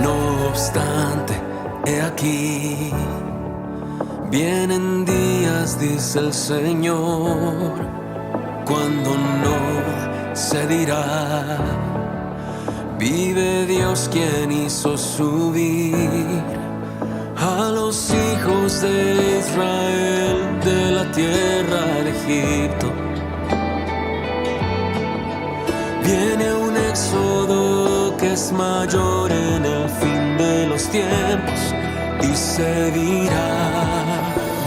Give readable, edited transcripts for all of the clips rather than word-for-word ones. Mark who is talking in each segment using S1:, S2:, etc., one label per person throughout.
S1: No obstante, he aquí, vienen días, dice el Señor, cuando no se dirá, vive Dios quien hizo subir a los hijos de Israel de la tierra de Egipto. Viene un éxodo que es mayor en el fin de los tiempos y se dirá,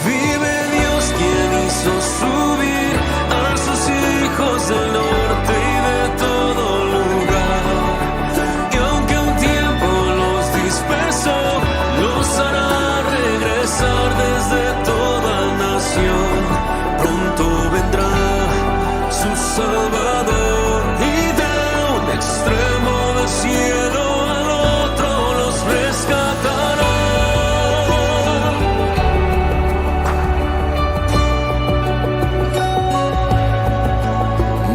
S1: vive Dios quien hizo subir a sus hijos del norte y de todo lugar. Y aunque un tiempo los dispersó, los hará regresar desde toda nación. Pronto vendrá su Salvador, extremo del cielo al otro los rescatará.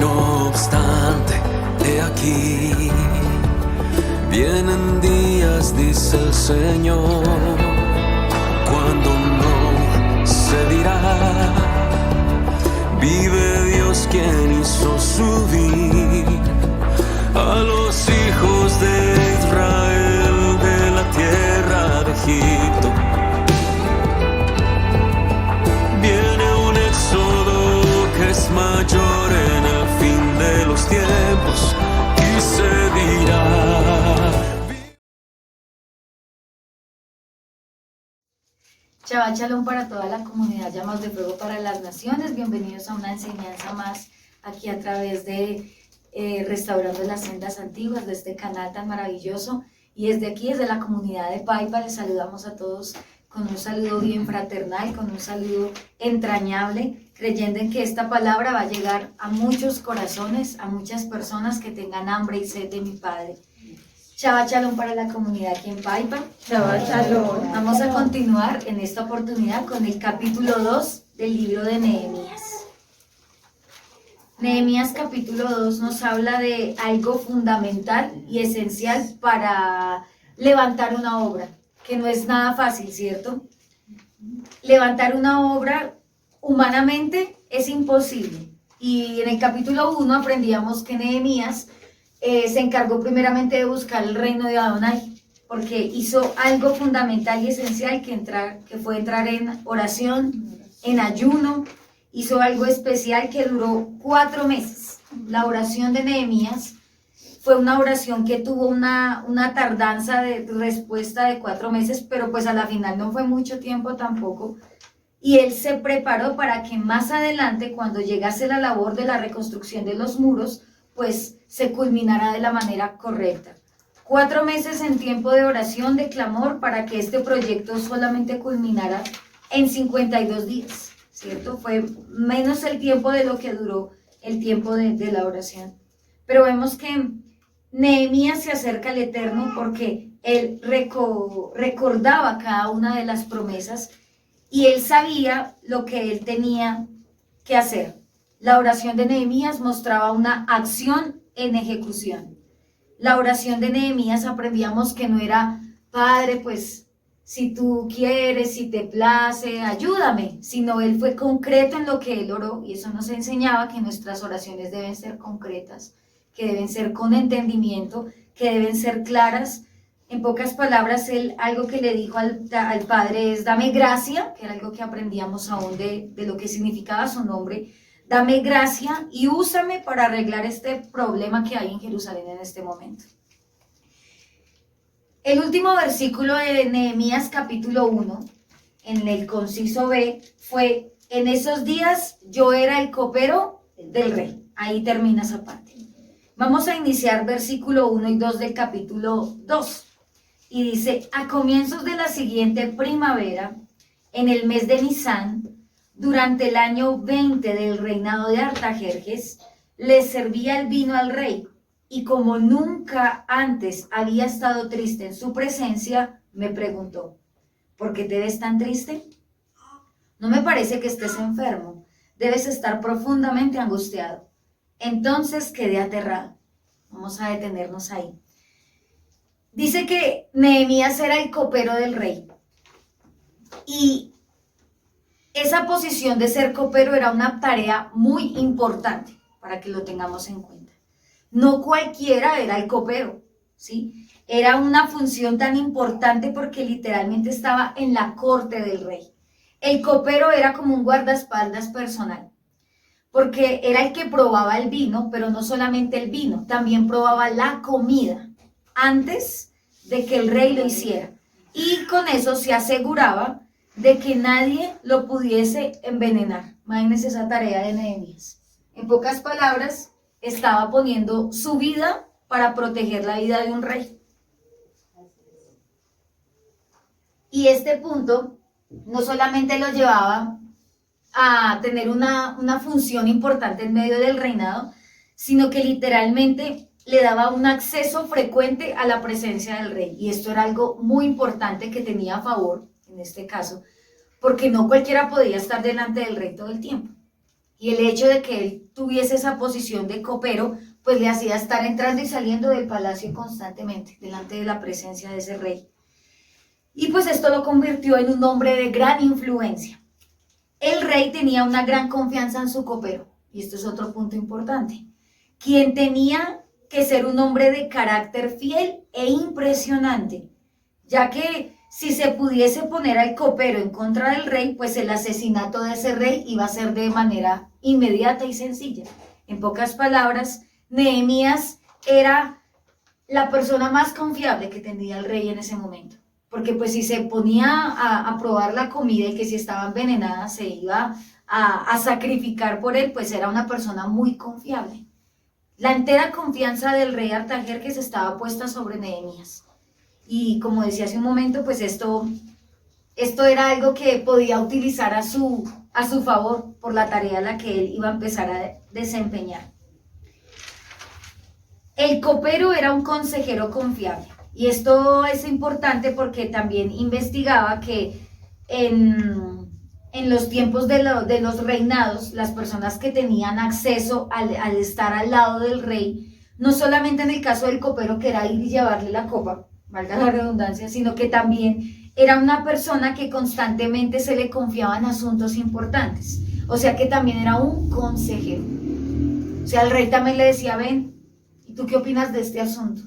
S1: No obstante, he aquí, vienen días, dice el Señor, cuando no se dirá, vive Dios quien hizo subir a los hijos de Israel de la tierra de Egipto. Viene un éxodo que es mayor en el fin de los tiempos y se dirá.
S2: Shabbat Shalom para toda la comunidad Llamas de Fuego para las Naciones. Bienvenidos a una enseñanza más aquí a través de Restaurando las Sendas Antiguas, de este canal tan maravilloso. Y desde aquí, desde la comunidad de Paipa, les saludamos a todos con un saludo bien fraternal, con un saludo entrañable, creyendo en que esta palabra va a llegar a muchos corazones, a muchas personas que tengan hambre y sed de mi Padre. Shabbat Shalom para la comunidad aquí en Paipa.
S3: Shabbat Shalom.
S2: Vamos a continuar en esta oportunidad con el capítulo 2 del libro de Nehemías. Nehemías capítulo 2 nos habla de algo fundamental y esencial para levantar una obra, que no es nada fácil, ¿cierto? Levantar una obra humanamente es imposible. Y en el capítulo 1 aprendíamos que Nehemías se encargó primeramente de buscar el reino de Adonai, porque hizo algo fundamental y esencial que fue entrar en oración, en ayuno. Hizo algo especial que duró 4 meses. La oración de Nehemías fue una oración que tuvo una tardanza de respuesta de 4 meses, pero pues a la final no fue mucho tiempo tampoco. Y él se preparó para que más adelante, cuando llegase la labor de la reconstrucción de los muros, pues se culminara de la manera correcta. 4 meses en tiempo de oración, de clamor, para que este proyecto solamente culminara en 52 días. ¿Cierto? Fue menos el tiempo de lo que duró el tiempo de la oración. Pero vemos que Nehemías se acerca al Eterno porque él recordaba cada una de las promesas y él sabía lo que él tenía que hacer. La oración de Nehemías mostraba una acción en ejecución. La oración de Nehemías aprendíamos que no era, Padre, pues si tú quieres, si te place, ayúdame, sino él fue concreto en lo que él oró, y eso nos enseñaba que nuestras oraciones deben ser concretas, que deben ser con entendimiento, que deben ser claras. En pocas palabras, él algo que le dijo al Padre es, dame gracia, que era algo que aprendíamos aún de lo que significaba su nombre, dame gracia y úsame para arreglar este problema que hay en Jerusalén en este momento. El último versículo de Nehemías capítulo 1, en el conciso B, fue, en esos días yo era el copero del rey. Ahí termina esa parte. Vamos a iniciar versículo 1 y 2 del capítulo 2. Y dice, a comienzos de la siguiente primavera, en el mes de Nisán, durante el año 20 del reinado de Artajerjes, le servía el vino al rey. Y como nunca antes había estado triste en su presencia, me preguntó, ¿por qué te ves tan triste? No me parece que estés enfermo, debes estar profundamente angustiado. Entonces quedé aterrado. Vamos a detenernos ahí. Dice que Nehemías era el copero del rey. Y esa posición de ser copero era una tarea muy importante para que lo tengamos en cuenta. No cualquiera era el copero, ¿sí? Era una función tan importante porque literalmente estaba en la corte del rey. El copero era como un guardaespaldas personal, porque era el que probaba el vino, pero no solamente el vino, también probaba la comida antes de que el rey lo hiciera. Y con eso se aseguraba de que nadie lo pudiese envenenar. Imagínense esa tarea de Nehemías. En pocas palabras, estaba poniendo su vida para proteger la vida de un rey. Y este punto no solamente lo llevaba a tener una función importante en medio del reinado, sino que literalmente le daba un acceso frecuente a la presencia del rey. Y esto era algo muy importante que tenía a favor, en este caso, porque no cualquiera podía estar delante del rey todo el tiempo. Y el hecho de que él tuviese esa posición de copero, pues le hacía estar entrando y saliendo del palacio constantemente, delante de la presencia de ese rey. Y pues esto lo convirtió en un hombre de gran influencia. El rey tenía una gran confianza en su copero, y esto es otro punto importante, quien tenía que ser un hombre de carácter fiel e impresionante, ya que si se pudiese poner al copero en contra del rey, pues el asesinato de ese rey iba a ser de manera inmediata y sencilla. En pocas palabras, Nehemías era la persona más confiable que tenía el rey en ese momento. Porque pues si se ponía a probar la comida y que si estaba envenenada se iba a sacrificar por él, pues era una persona muy confiable. La entera confianza del rey Artajerjes estaba puesta sobre Nehemías. Y como decía hace un momento, pues esto era algo que podía utilizar a su favor por la tarea en la que él iba a empezar a desempeñar. El copero era un consejero confiable. Y esto es importante porque también investigaba que en los tiempos de los reinados, las personas que tenían acceso al estar al lado del rey, no solamente en el caso del copero, que era ir y llevarle la copa, valga la redundancia, sino que también era una persona que constantemente se le confiaban asuntos importantes. O sea que también era un consejero. O sea, el rey también le decía, ven, ¿y tú qué opinas de este asunto?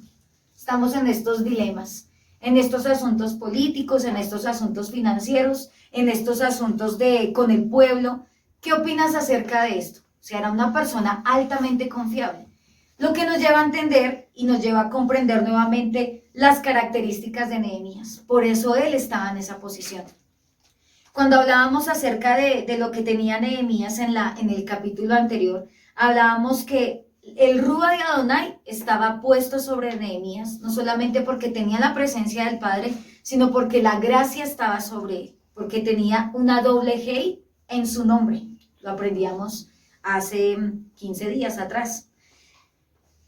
S2: Estamos en estos dilemas, en estos asuntos políticos, en estos asuntos financieros, en estos asuntos con el pueblo. ¿Qué opinas acerca de esto? O sea, era una persona altamente confiable. Lo que nos lleva a entender y nos lleva a comprender nuevamente las características de Nehemías. Por eso él estaba en esa posición. Cuando hablábamos acerca de lo que tenía Nehemías en el capítulo anterior, hablábamos que el Rúa de Adonai estaba puesto sobre Nehemías, no solamente porque tenía la presencia del Padre, sino porque la gracia estaba sobre él, porque tenía una doble Hei en su nombre. Lo aprendíamos hace 15 días atrás.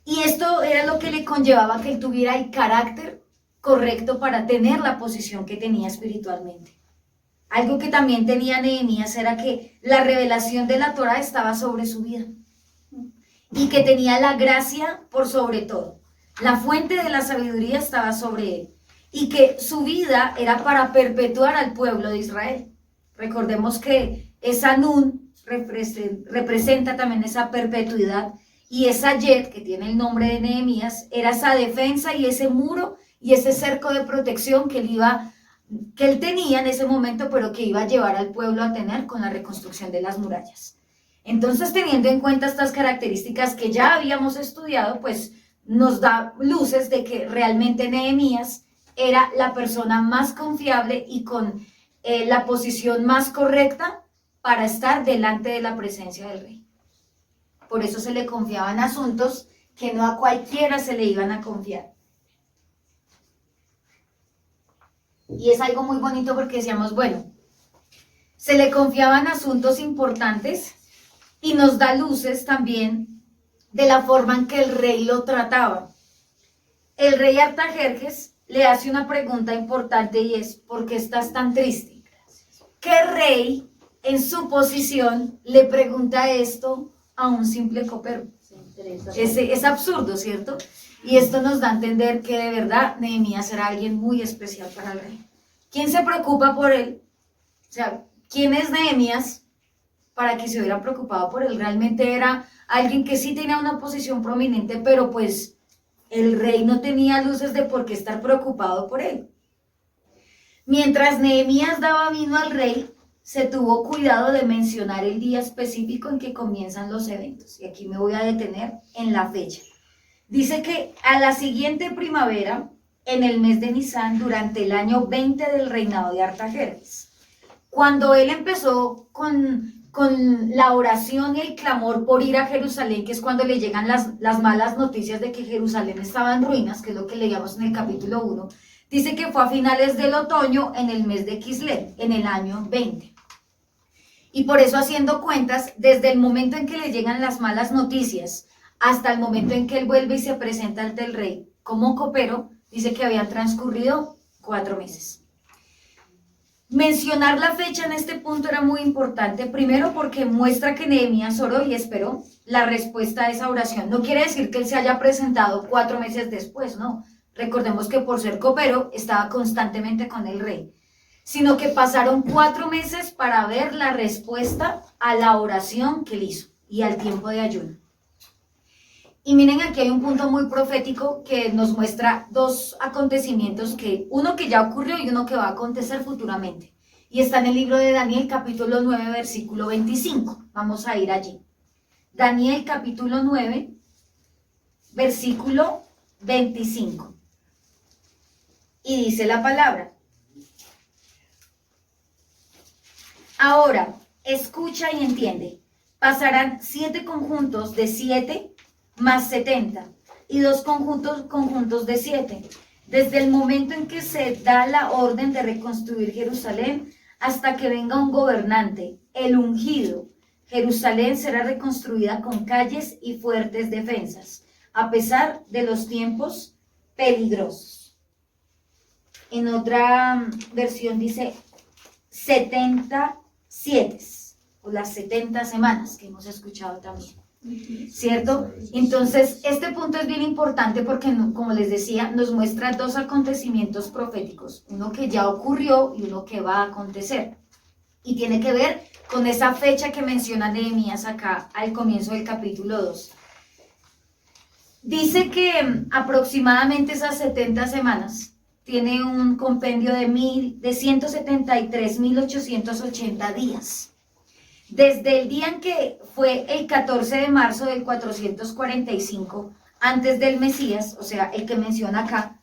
S2: Y esto era lo que le conllevaba que él tuviera el carácter correcto para tener la posición que tenía espiritualmente. Algo que también tenía Nehemías era que la revelación de la Torá estaba sobre su vida. Y que tenía la gracia por sobre todo. La fuente de la sabiduría estaba sobre él. Y que su vida era para perpetuar al pueblo de Israel. Recordemos que esa Nun representa también esa perpetuidad. Y esa Yet, que tiene el nombre de Nehemías, era esa defensa y ese muro y ese cerco de protección que él tenía en ese momento, pero que iba a llevar al pueblo a tener con la reconstrucción de las murallas. Entonces, teniendo en cuenta estas características que ya habíamos estudiado, pues nos da luces de que realmente Nehemías era la persona más confiable y con la posición más correcta para estar delante de la presencia del rey. Por eso se le confiaban asuntos que no a cualquiera se le iban a confiar. Y es algo muy bonito porque decíamos, bueno, se le confiaban asuntos importantes y nos da luces también de la forma en que el rey lo trataba. El rey Artajerjes le hace una pregunta importante y es, ¿por qué estás tan triste? ¿Qué rey en su posición le pregunta esto a un simple copero? Es absurdo, ¿cierto? Y esto nos da a entender que de verdad Nehemías era alguien muy especial para el rey. ¿Quién se preocupa por él? O sea, ¿quién es Nehemías para que se hubiera preocupado por él? Realmente era alguien que sí tenía una posición prominente, pero pues el rey no tenía luces de por qué estar preocupado por él. Mientras Nehemías daba vino al rey, se tuvo cuidado de mencionar el día específico en que comienzan los eventos. Y aquí me voy a detener en la fecha. Dice que a la siguiente primavera, en el mes de Nisán, durante el año 20 del reinado de Artajerjes, cuando él empezó con la oración y el clamor por ir a Jerusalén, que es cuando le llegan las malas noticias de que Jerusalén estaba en ruinas, que es lo que leíamos en el capítulo 1, dice que fue a finales del otoño, en el mes de Kislev, en el año 20. Y por eso, haciendo cuentas, desde el momento en que le llegan las malas noticias hasta el momento en que él vuelve y se presenta ante el rey como copero, dice que habían transcurrido 4 meses. Mencionar la fecha en este punto era muy importante, primero porque muestra que Nehemías oró y esperó la respuesta a esa oración. No quiere decir que él se haya presentado 4 meses después, no. Recordemos que por ser copero estaba constantemente con el rey, sino que pasaron 4 meses para ver la respuesta a la oración que él hizo y al tiempo de ayuno. Y miren, aquí hay un punto muy profético que nos muestra 2 acontecimientos, uno que ya ocurrió y uno que va a acontecer futuramente. Y está en el libro de Daniel, capítulo 9, versículo 25. Vamos a ir allí. Daniel, capítulo 9, versículo 25. Y dice la palabra: ahora, escucha y entiende. Pasarán 7 conjuntos de 7 más 70 y 2 conjuntos de 7. Desde el momento en que se da la orden de reconstruir Jerusalén hasta que venga un gobernante, el ungido, Jerusalén será reconstruida con calles y fuertes defensas, a pesar de los tiempos peligrosos. En otra versión dice 77, o las 70 semanas que hemos escuchado también. ¿Cierto? Entonces, este punto es bien importante porque, como les decía, nos muestra 2 acontecimientos proféticos, uno que ya ocurrió y uno que va a acontecer. Y tiene que ver con esa fecha que menciona Nehemías acá al comienzo del capítulo 2. Dice que aproximadamente esas 70 semanas tiene un compendio de 173.880 días. Desde el día en que fue el 14 de marzo del 445, antes del Mesías, o sea, el que menciona acá,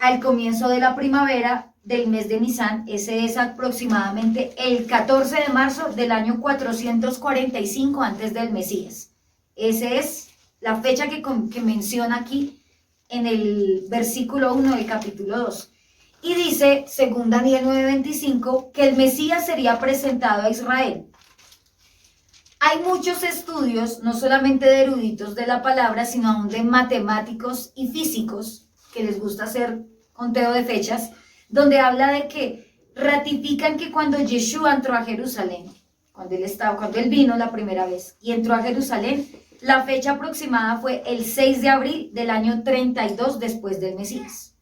S2: al comienzo de la primavera del mes de Nisán, ese es aproximadamente el 14 de marzo del año 445 antes del Mesías. Esa es la fecha que menciona aquí en el versículo 1 del capítulo 2. Y dice, según Daniel 9:25, que el Mesías sería presentado a Israel. Hay muchos estudios, no solamente de eruditos de la palabra, sino aún de matemáticos y físicos, que les gusta hacer conteo de fechas, donde habla de que ratifican que cuando Yeshua entró a Jerusalén, cuando él vino la primera vez y entró a Jerusalén, la fecha aproximada fue el 6 de abril del año 32 después del Mesías.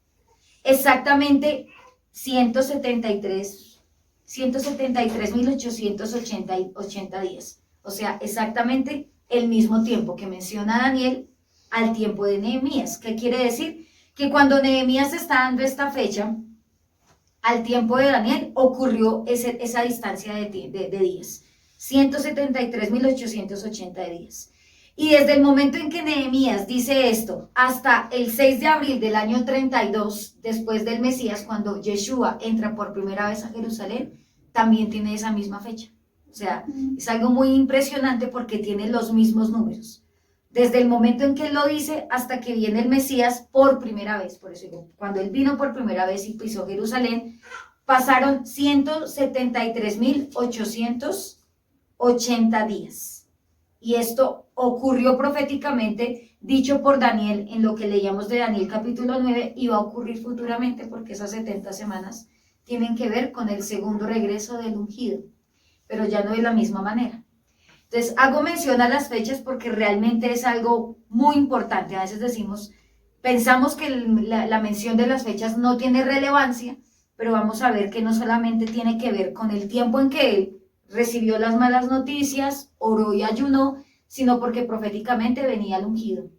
S2: Exactamente 173.880 días. O sea, exactamente el mismo tiempo que menciona Daniel al tiempo de Nehemías. ¿Qué quiere decir? Que cuando Nehemías está dando esta fecha, al tiempo de Daniel ocurrió esa distancia de días. 173.880 días. Y desde el momento en que Nehemías dice esto, hasta el 6 de abril del año 32, después del Mesías, cuando Yeshua entra por primera vez a Jerusalén, también tiene esa misma fecha. O sea, es algo muy impresionante porque tiene los mismos números. Desde el momento en que él lo dice hasta que viene el Mesías por primera vez. Por eso digo, cuando él vino por primera vez y pisó Jerusalén, pasaron 173.880 días. Y esto ocurrió proféticamente, dicho por Daniel, en lo que leíamos de Daniel capítulo 9, y va a ocurrir futuramente porque esas 70 semanas tienen que ver con el segundo regreso del ungido, pero ya no de la misma manera. Entonces, hago mención a las fechas porque realmente es algo muy importante. A veces pensamos que la mención de las fechas no tiene relevancia, pero vamos a ver que no solamente tiene que ver con el tiempo en que él recibió las malas noticias, oró y ayunó, sino porque proféticamente venía el ungido.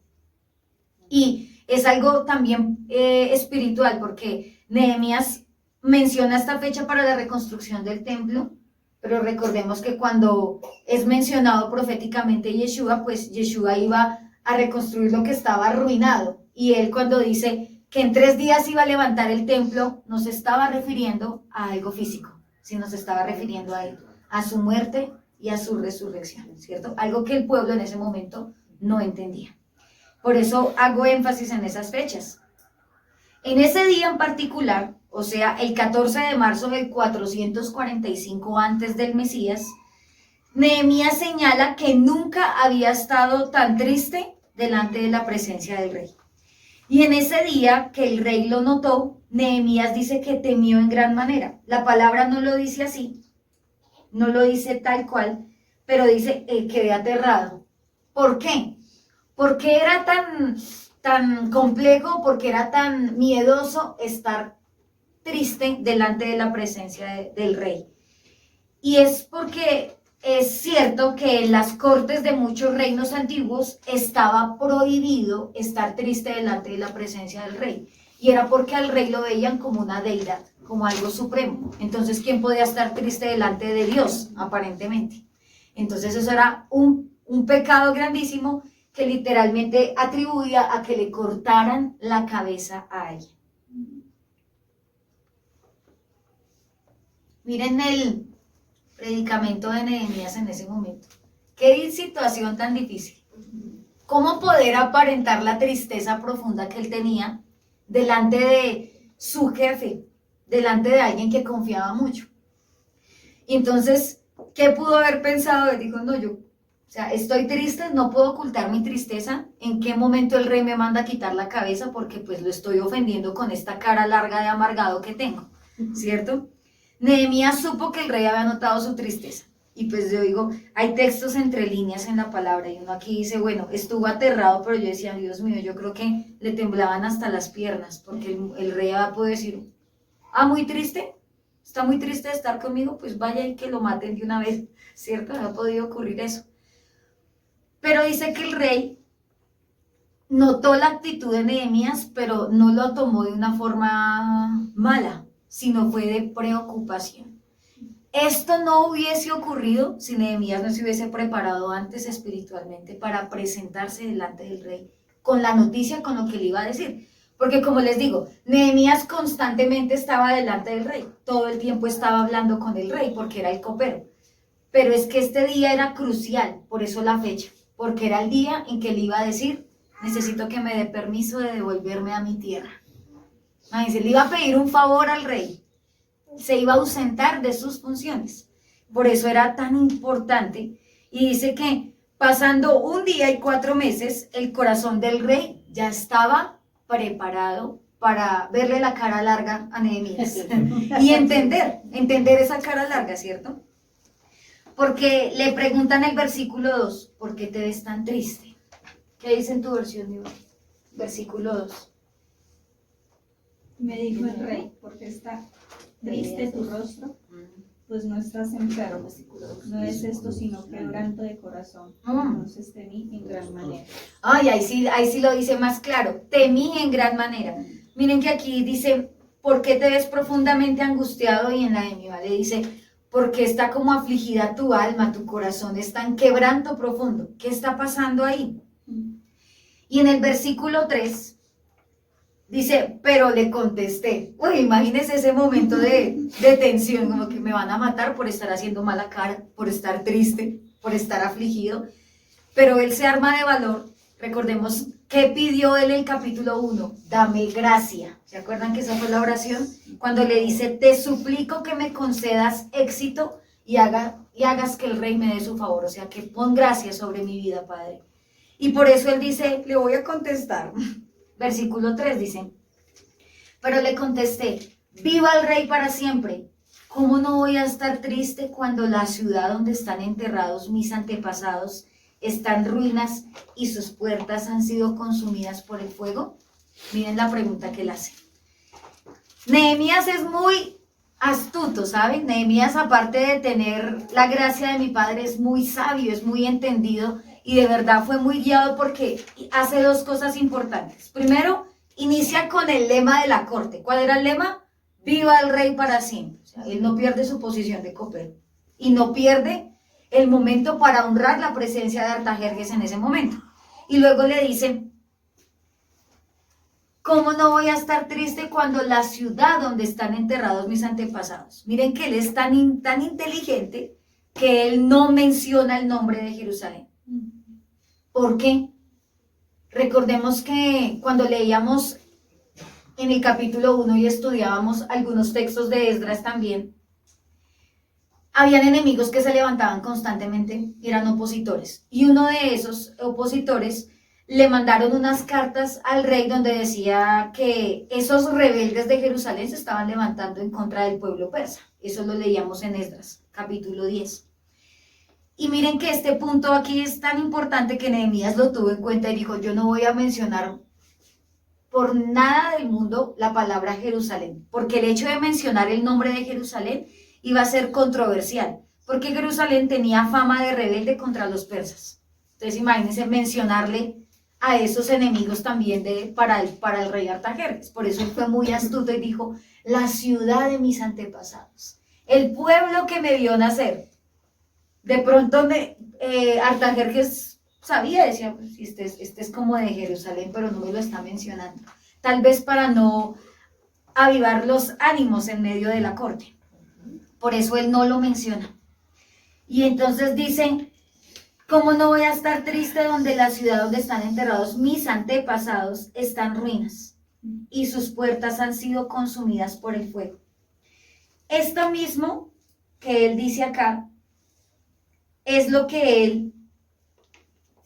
S2: Y es algo también espiritual, porque Nehemías menciona esta fecha para la reconstrucción del templo, pero recordemos que cuando es mencionado proféticamente Yeshua, pues Yeshua iba a reconstruir lo que estaba arruinado. Y él cuando dice que en 3 días iba a levantar el templo, no se estaba refiriendo a algo físico, sino se estaba refiriendo a él, a su muerte y a su resurrección, ¿cierto? Algo que el pueblo en ese momento no entendía. Por eso hago énfasis en esas fechas. En ese día en particular, o sea, el 14 de marzo del 445 antes del Mesías, Nehemías señala que nunca había estado tan triste delante de la presencia del rey. Y en ese día que el rey lo notó, Nehemías dice que temió en gran manera. La palabra no lo dice así, no lo dice tal cual, pero dice, quedé aterrado. ¿Por qué? ¿Por qué era tan complejo, porque era tan miedoso estar triste delante de la presencia del rey? Y es porque es cierto que en las cortes de muchos reinos antiguos estaba prohibido estar triste delante de la presencia del rey. Y era porque al rey lo veían como una deidad, como algo supremo. Entonces, ¿quién podía estar triste delante de Dios? Aparentemente. Entonces, eso era un pecado grandísimo que literalmente atribuía a que le cortaran la cabeza a alguien. Miren el predicamento de Nehemías en ese momento. Qué situación tan difícil. ¿Cómo poder aparentar la tristeza profunda que él tenía delante de su jefe, delante de alguien que confiaba mucho? Y entonces, ¿qué pudo haber pensado? Él dijo, no, estoy triste, no puedo ocultar mi tristeza. ¿En qué momento el rey me manda a quitar la cabeza? Porque pues lo estoy ofendiendo con esta cara larga de amargado que tengo, ¿cierto? Nehemías supo que el rey había notado su tristeza. Y pues yo digo, hay textos entre líneas en la palabra. Y uno aquí dice, bueno, estuvo aterrado, pero yo decía, Dios mío, yo creo que le temblaban hasta las piernas, porque el rey había podido decir, muy triste, está muy triste de estar conmigo, pues vaya y que lo maten de una vez, ¿cierto? No ha podido ocurrir eso. Pero dice que el rey notó la actitud de Nehemías, pero no lo tomó de una forma mala, sino fue de preocupación. Esto no hubiese ocurrido si Nehemías no se hubiese preparado antes espiritualmente para presentarse delante del rey con la noticia, con lo que le iba a decir. Porque como les digo, Nehemías constantemente estaba delante del rey, todo el tiempo estaba hablando con el rey porque era el copero. Pero es que este día era crucial, por eso la fecha, porque era el día en que le iba a decir, necesito que me dé permiso de devolverme a mi tierra. Le iba a pedir un favor al rey, se iba a ausentar de sus funciones, por eso era tan importante. Y dice que pasando 1 día y 4 meses, el corazón del rey ya estaba preparado para verle la cara larga a Nehemías y entender esa cara larga, ¿cierto? Porque le preguntan en el versículo 2, ¿por qué te ves tan triste? ¿Qué dice en tu versión, Dios? Versículo 2.
S3: Me dijo el rey, ¿por qué está triste tu rostro? Pues no estás enfermo, no es esto sino quebranto de corazón. Entonces temí en gran manera.
S2: Ahí sí lo dice más claro, temí en gran manera. Miren que aquí dice, ¿por qué te ves profundamente angustiado? Y en la de mi vale dice, porque está como afligida tu alma, tu corazón está en quebranto profundo. ¿Qué está pasando ahí? Y en el versículo 3 dice, pero le contesté. Uy, imagínense ese momento de tensión, como que me van a matar por estar haciendo mala cara, por estar triste, por estar afligido. Pero él se arma de valor. Recordemos que pidió él en el capítulo 1, dame gracia. ¿Se acuerdan que esa fue la oración? Cuando le dice, te suplico que me concedas éxito y hagas que el rey me dé su favor. O sea, que pon gracia sobre mi vida, Padre. Y por eso él dice, le voy a contestar. Versículo 3 dice, pero le contesté, viva el rey para siempre. ¿Cómo no voy a estar triste cuando la ciudad donde están enterrados mis antepasados está en ruinas y sus puertas han sido consumidas por el fuego? Miren la pregunta que él hace. Nehemías es muy astuto, ¿saben? Nehemías, aparte de tener la gracia de mi padre, es muy sabio, es muy entendido y de verdad fue muy guiado porque hace dos cosas importantes. Primero, inicia con el lema de la corte. ¿Cuál era el lema? Viva el rey para siempre. O sea, él no pierde su posición de copero y no pierde el momento para honrar la presencia de Artajerjes en ese momento. Y luego le dice, ¿cómo no voy a estar triste cuando la ciudad donde están enterrados mis antepasados? Miren que él es tan inteligente que él no menciona el nombre de Jerusalén. ¿Por qué? Recordemos que cuando leíamos en el capítulo 1 y estudiábamos algunos textos de Esdras también, habían enemigos que se levantaban constantemente, eran opositores. Y uno de esos opositores le mandaron unas cartas al rey donde decía que esos rebeldes de Jerusalén se estaban levantando en contra del pueblo persa. Eso lo leíamos en Esdras, capítulo 10. Y miren que este punto aquí es tan importante que Nehemías lo tuvo en cuenta y dijo, yo no voy a mencionar por nada del mundo la palabra Jerusalén, porque el hecho de mencionar el nombre de Jerusalén iba a ser controversial, porque Jerusalén tenía fama de rebelde contra los persas. Entonces imagínense mencionarle a esos enemigos también para el rey Artajerjes. Por eso él fue muy astuto y dijo, la ciudad de mis antepasados, el pueblo que me vio nacer. De pronto Artajerjes sabía, decía, pues, este es como de Jerusalén, pero no me lo está mencionando. Tal vez para no avivar los ánimos en medio de la corte. Por eso él no lo menciona. Y entonces dice, ¿cómo no voy a estar triste donde la ciudad donde están enterrados mis antepasados está en ruinas y sus puertas han sido consumidas por el fuego? Esto mismo que él dice acá es lo que él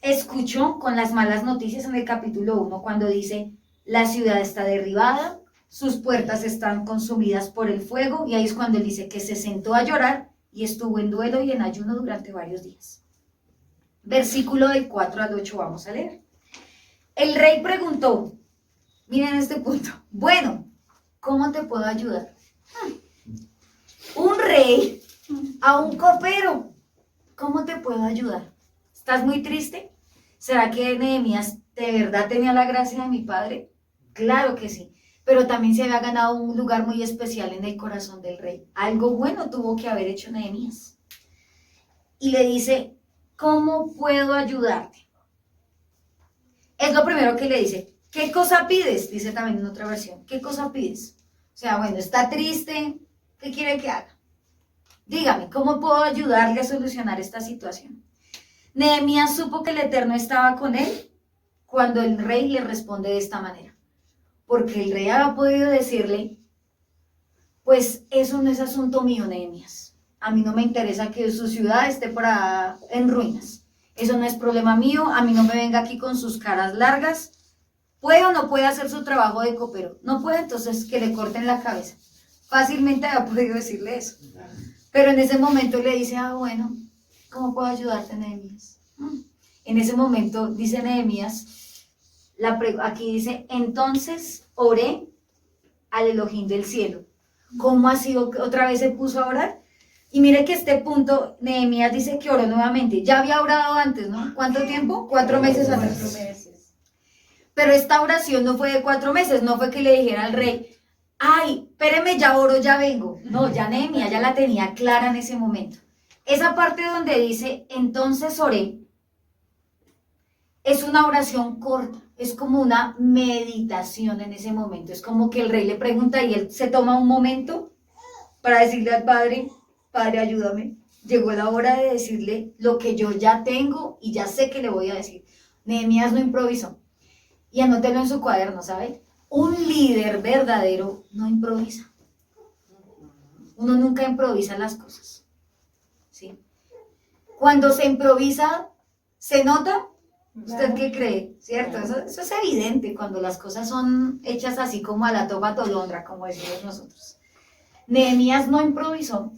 S2: escuchó con las malas noticias en el capítulo 1 cuando dice, la ciudad está derribada, sus puertas están consumidas por el fuego, y ahí es cuando él dice que se sentó a llorar y estuvo en duelo y en ayuno durante varios días. Versículo del 4 al 8 vamos a leer. El rey preguntó, miren este punto, bueno, ¿cómo te puedo ayudar? Un rey a un copero, ¿cómo te puedo ayudar? ¿Estás muy triste? ¿Será que Nehemías de verdad tenía la gracia de mi padre? Claro que sí, pero también se había ganado un lugar muy especial en el corazón del rey. Algo bueno tuvo que haber hecho Nehemías. Y le dice, ¿cómo puedo ayudarte? Es lo primero que le dice. ¿Qué cosa pides? Dice también en otra versión. ¿Qué cosa pides? O sea, bueno, está triste. ¿Qué quiere que haga? Dígame, ¿cómo puedo ayudarle a solucionar esta situación? Nehemías supo que el Eterno estaba con él cuando el rey le responde de esta manera. Porque el rey había podido decirle, pues eso no es asunto mío, Nehemías. A mí no me interesa que su ciudad esté en ruinas. Eso no es problema mío, a mí no me venga aquí con sus caras largas. ¿Puede o no puede hacer su trabajo de copero? No puede, entonces que le corten la cabeza. Fácilmente había podido decirle eso. Pero en ese momento le dice, bueno, ¿cómo puedo ayudarte, Nehemías? En ese momento, dice Nehemías, aquí dice, entonces oré al Elohim del cielo. ¿Cómo ha sido que otra vez se puso a orar? Y mire que este punto, Nehemías dice que oró nuevamente. Ya había orado antes, ¿no? ¿Cuánto tiempo? 4 meses atrás. 4 meses. Pero esta oración no fue de 4 meses, no fue que le dijera al rey, ay, espéreme, ya oro, ya vengo. No, ya Nehemías ya la tenía clara en ese momento. Esa parte donde dice, entonces oré, es una oración corta, es como una meditación en ese momento. Es como que el rey le pregunta y él se toma un momento para decirle al padre, padre, ayúdame. Llegó la hora de decirle lo que yo ya tengo y ya sé que le voy a decir. Nehemías no improvisó. Y anótelo en su cuaderno, ¿sabe? Un líder verdadero no improvisa. Uno nunca improvisa las cosas. ¿Sí? Cuando se improvisa, ¿se nota? ¿Usted qué cree? ¿Cierto? Eso es evidente cuando las cosas son hechas así como a la topa tolondra, como decimos nosotros. Nehemías no improvisó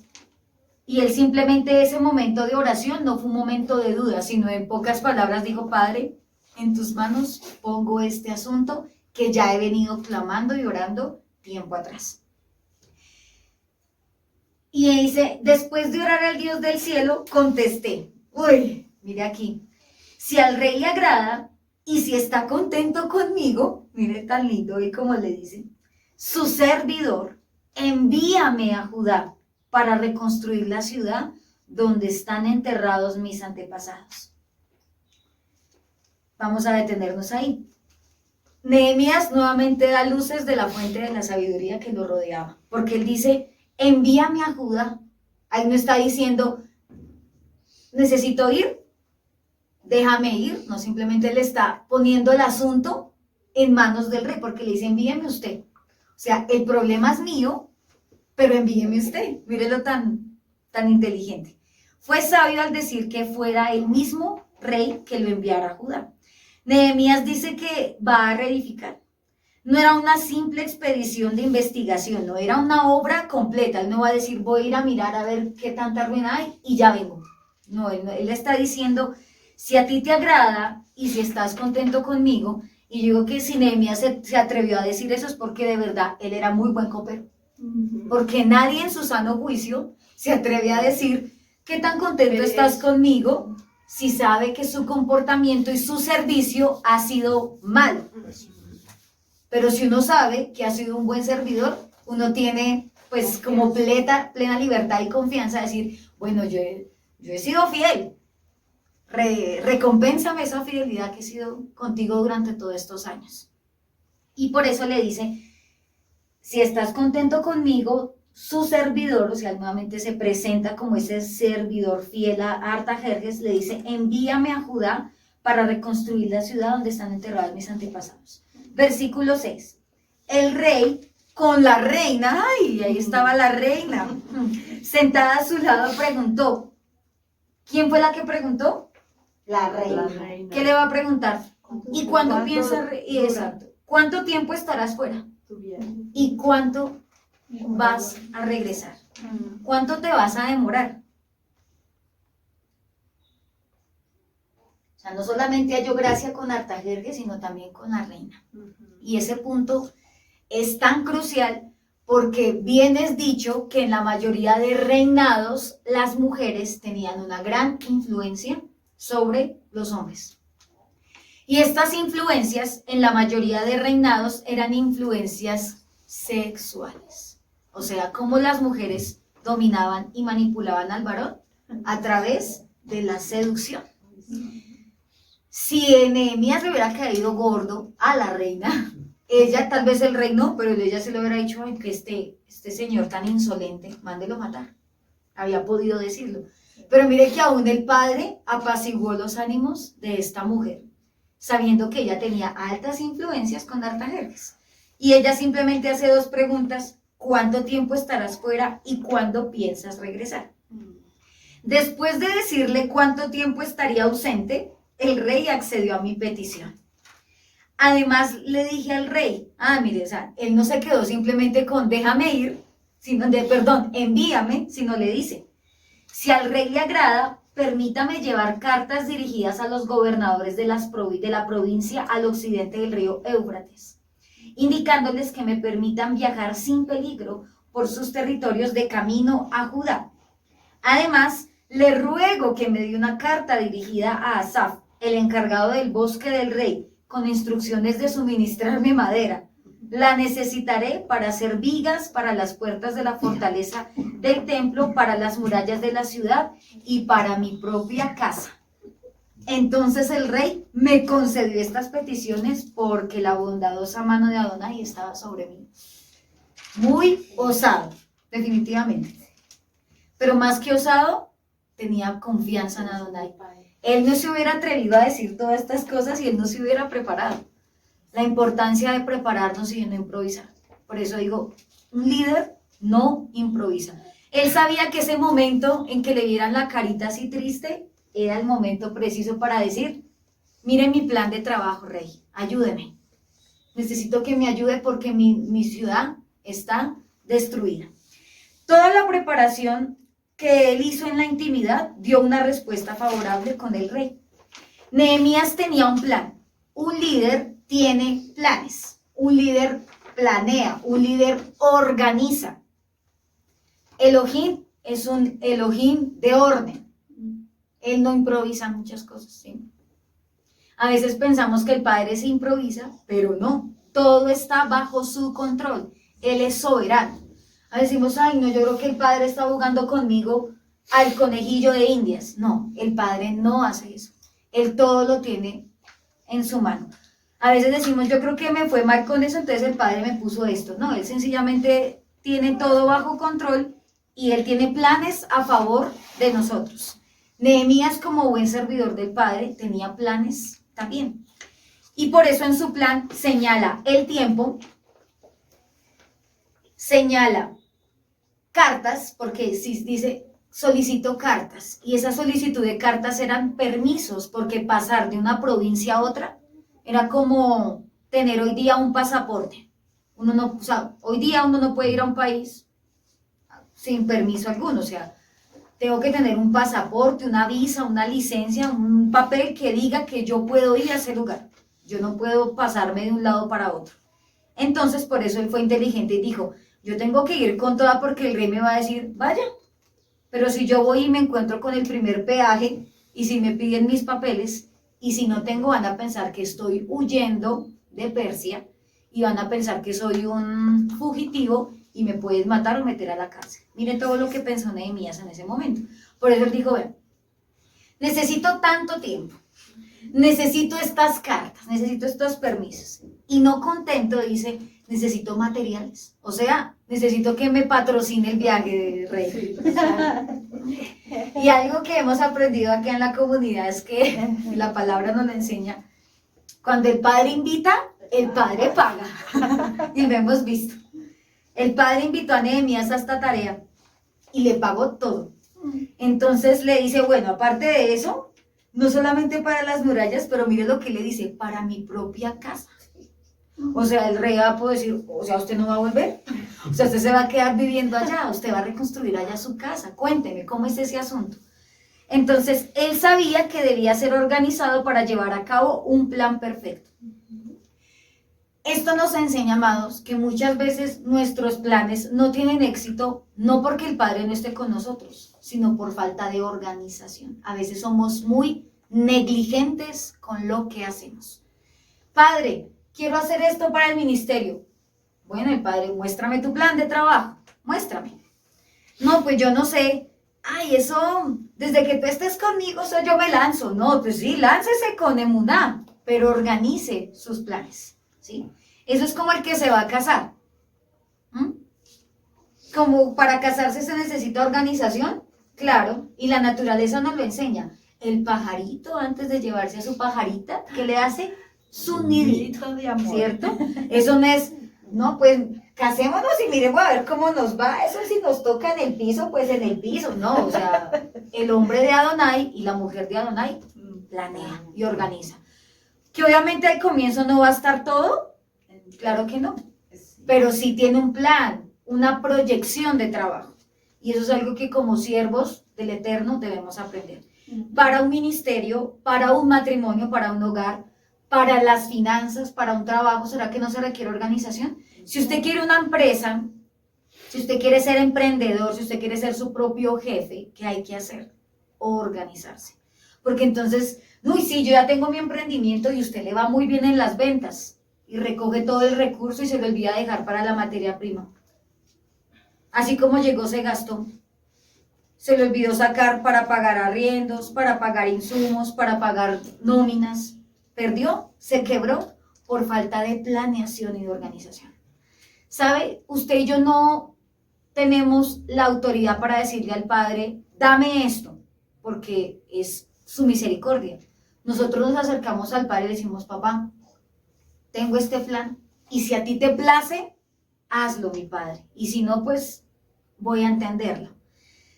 S2: y él simplemente ese momento de oración no fue un momento de duda, sino en pocas palabras dijo, Padre, en tus manos pongo este asunto que ya he venido clamando y orando tiempo atrás. Y dice, después de orar al Dios del cielo, contesté, uy, mire aquí, si al rey le agrada y si está contento conmigo, mire tan lindo y como le dice, su servidor, envíame a Judá para reconstruir la ciudad donde están enterrados mis antepasados. Vamos a detenernos ahí. Nehemías nuevamente da luces de la fuente de la sabiduría que lo rodeaba, porque él dice, envíame a Judá. Ahí no está diciendo, necesito ir, déjame ir, no, simplemente le está poniendo el asunto en manos del rey, porque le dice, envíeme usted. O sea, el problema es mío, pero envíeme usted. Mírelo tan inteligente. Fue sabio al decir que fuera el mismo rey que lo enviara a Judá. Nehemías dice que va a reedificar. No era una simple expedición de investigación, no era una obra completa. Él no va a decir, voy a ir a mirar a ver qué tanta ruina hay y ya vengo. No, él está diciendo, si a ti te agrada y si estás contento conmigo, y yo digo que si Nehemías se atrevió a decir eso es porque de verdad él era muy buen copero. Porque nadie en su sano juicio se atreve a decir, ¿qué tan contento estás conmigo? Si sabe que su comportamiento y su servicio ha sido malo. Pero si uno sabe que ha sido un buen servidor, uno tiene pues como plena libertad y confianza de decir, bueno, yo he sido fiel, recompénsame esa fidelidad que he sido contigo durante todos estos años. Y por eso le dice, si estás contento conmigo, su servidor, o sea, nuevamente se presenta como ese servidor fiel a Artajerjes, le dice, envíame a Judá para reconstruir la ciudad donde están enterrados mis antepasados. Versículo 6. El rey con la reina, ¡ay! Ahí estaba la reina, sentada a su lado, preguntó. ¿Quién fue la que preguntó? La reina. ¿Qué le va a preguntar? ¿Y cuándo piensas? Exacto. ¿Cuánto tiempo estarás fuera? ¿Y cuánto vas a regresar? ¿Cuánto te vas a demorar? O sea, no solamente halló gracia con Artajerjes, sino también con la reina. Y ese punto es tan crucial porque bien es dicho que en la mayoría de reinados las mujeres tenían una gran influencia sobre los hombres. Y estas influencias en la mayoría de reinados eran influencias sexuales. O sea, cómo las mujeres dominaban y manipulaban al varón a través de la seducción. Si Nehemías le hubiera caído gordo a la reina, ella, tal vez el rey no, pero ella se le hubiera dicho, ay, que este señor tan insolente, mándelo matar. Había podido decirlo. Pero mire que aún el padre apaciguó los ánimos de esta mujer, sabiendo que ella tenía altas influencias con Artajerjes. Y ella simplemente hace dos preguntas, ¿cuánto tiempo estarás fuera y cuándo piensas regresar? Después de decirle cuánto tiempo estaría ausente, el rey accedió a mi petición. Además, le dije al rey, mire, o sea, él no se quedó simplemente con déjame ir, envíame, sino le dice, si al rey le agrada, permítame llevar cartas dirigidas a los gobernadores de la provincia al occidente del río Éufrates, indicándoles que me permitan viajar sin peligro por sus territorios de camino a Judá. Además, le ruego que me dé una carta dirigida a Asaf, el encargado del bosque del rey, con instrucciones de suministrarme madera. La necesitaré para hacer vigas para las puertas de la fortaleza del templo, para las murallas de la ciudad y para mi propia casa. Entonces el rey me concedió estas peticiones porque la bondadosa mano de Adonai estaba sobre mí. Muy osado, definitivamente. Pero más que osado, tenía confianza en Adonai. Él no se hubiera atrevido a decir todas estas cosas y él no se hubiera preparado. La importancia de prepararnos y de no improvisar. Por eso digo, un líder no improvisa. Él sabía que ese momento en que le vieran la carita así triste, era el momento preciso para decir, mire mi plan de trabajo, rey, ayúdeme. Necesito que me ayude porque mi ciudad está destruida. Toda la preparación que él hizo en la intimidad dio una respuesta favorable con el rey. Nehemías tenía un plan. Un líder tiene planes. Un líder planea. Un líder organiza. Elohim es un Elohim de orden. Él no improvisa muchas cosas, ¿sí? A veces pensamos que el Padre se improvisa, pero no. Todo está bajo su control. Él es soberano. A veces decimos, ay, no, yo creo que el Padre está jugando conmigo al conejillo de Indias. No, el Padre no hace eso. Él todo lo tiene en su mano. A veces decimos, yo creo que me fue mal con eso, entonces el Padre me puso esto. No, Él sencillamente tiene todo bajo control y Él tiene planes a favor de nosotros. Nehemías, como buen servidor del Padre, tenía planes también. Y por eso en su plan señala el tiempo, señala cartas, porque si dice solicito cartas, y esa solicitud de cartas eran permisos, porque pasar de una provincia a otra era como tener hoy día un pasaporte. Uno no, o sea, hoy día uno no puede ir a un país sin permiso alguno, o sea, tengo que tener un pasaporte, una visa, una licencia, un papel que diga que yo puedo ir a ese lugar. Yo no puedo pasarme de un lado para otro. Entonces, por eso él fue inteligente y dijo, yo tengo que ir con toda porque el rey me va a decir, vaya. Pero si yo voy y me encuentro con el primer peaje, y si me piden mis papeles, y si no tengo, van a pensar que estoy huyendo de Persia, y van a pensar que soy un fugitivo, y me pueden matar o meter a la cárcel. Miren todo lo que pensó Nehemías en ese momento. Por eso él dijo, bueno, necesito tanto tiempo, necesito estas cartas, necesito estos permisos. Y no contento, dice, necesito materiales. O sea, necesito que me patrocine el viaje, rey. Sí. Y algo que hemos aprendido aquí en la comunidad es que la palabra nos lo enseña. Cuando el Padre invita, el Padre paga. Y lo hemos visto. El Padre invitó a Nehemías a esta tarea y le pagó todo. Entonces le dice, bueno, aparte de eso, no solamente para las murallas, pero mire lo que le dice, para mi propia casa. O sea, el rey va a poder decir, o sea, usted no va a volver, o sea, usted se va a quedar viviendo allá, usted va a reconstruir allá su casa, cuénteme cómo es ese asunto. Entonces, él sabía que debía ser organizado para llevar a cabo un plan perfecto. Esto nos enseña, amados, que muchas veces nuestros planes no tienen éxito, no porque el Padre no esté con nosotros, sino por falta de organización. A veces somos muy negligentes con lo que hacemos. Padre, quiero hacer esto para el ministerio. Bueno, el Padre, muéstrame tu plan de trabajo, muéstrame. No, pues yo no sé. Ay, eso, desde que tú estés conmigo, eso yo me lanzo. No, pues sí, láncese con emuná, pero organice sus planes, ¿sí? Eso es como el que se va a casar. Como para casarse se necesita organización, claro, y la naturaleza nos lo enseña. El pajarito, antes de llevarse a su pajarita, ¿qué le hace? Su nidito de amor, ¿cierto? Eso no es, no, pues casémonos y miremos a ver cómo nos va. Eso si nos toca en el piso, pues en el piso, no, o sea, el hombre de Adonai y la mujer de Adonai planea y organiza. Que obviamente al comienzo no va a estar todo, claro que no, pero sí tiene un plan, una proyección de trabajo. Y eso es algo que como siervos del Eterno debemos aprender. Para un ministerio, para un matrimonio, para un hogar, para las finanzas, para un trabajo, ¿será que no se requiere organización? Si usted quiere una empresa, si usted quiere ser emprendedor, si usted quiere ser su propio jefe, ¿qué hay que hacer? Organizarse. Porque entonces, uy, sí, yo ya tengo mi emprendimiento y usted le va muy bien en las ventas y recoge todo el recurso y se lo olvida dejar para la materia prima. Así como llegó, se gastó. Se le olvidó sacar para pagar arriendos, para pagar insumos, para pagar nóminas. Perdió, se quebró por falta de planeación y de organización. ¿Sabe? Usted y yo no tenemos la autoridad para decirle al Padre, dame esto, porque es su misericordia. Nosotros nos acercamos al Padre y le decimos, papá, tengo este plan, y si a ti te place, hazlo, mi Padre, y si no, pues voy a entenderlo.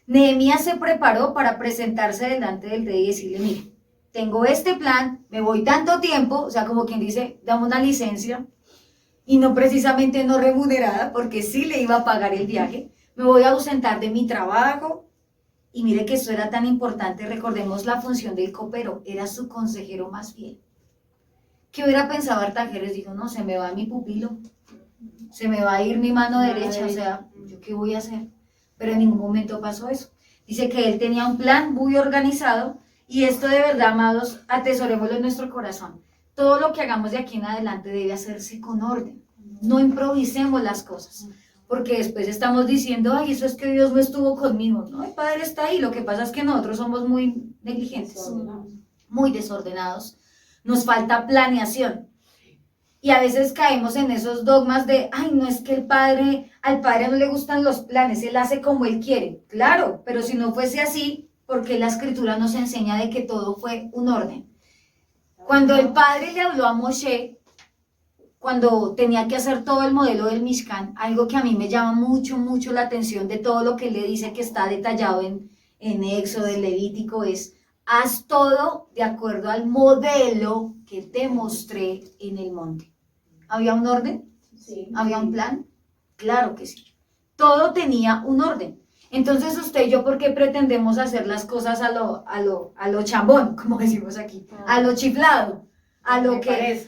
S2: Nehemías se preparó para presentarse delante del rey y decirle, mire, tengo este plan, me voy tanto tiempo, o sea, como quien dice, dame una licencia, y no precisamente no remunerada, porque sí le iba a pagar el viaje, me voy a ausentar de mi trabajo. Y mire que esto era tan importante, recordemos la función del copero, era su consejero más fiel. ¿Qué hubiera pensado Artajerjes? Dijo, no, se me va mi pupilo, se me va a ir mi mano derecha, o sea, ¿yo qué voy a hacer? Pero en ningún momento pasó eso. Dice que él tenía un plan muy organizado, y esto de verdad, amados, atesorémoslo en nuestro corazón. Todo lo que hagamos de aquí en adelante debe hacerse con orden. No improvisemos las cosas, porque después estamos diciendo, ay, eso es que Dios no estuvo conmigo. No, el Padre está ahí, lo que pasa es que nosotros somos muy negligentes, muy desordenados. Nos falta planeación. Y a veces caemos en esos dogmas de, ay, no es que al Padre no le gustan los planes, Él hace como Él quiere. Claro, pero si no fuese así, porque la Escritura nos enseña de que todo fue un orden. Cuando el Padre le habló a Moshe, cuando tenía que hacer todo el modelo del Mishkan, algo que a mí me llama mucho, mucho la atención de todo lo que Él le dice que está detallado en Éxodo, en Levítico, es, haz todo de acuerdo al modelo que te mostré en el monte. ¿Había un orden?
S3: Sí.
S2: ¿Había un plan? Claro que sí. Todo tenía un orden. Entonces usted y yo, ¿por qué pretendemos hacer las cosas a lo chambón, como decimos aquí? A lo chiflado, a lo que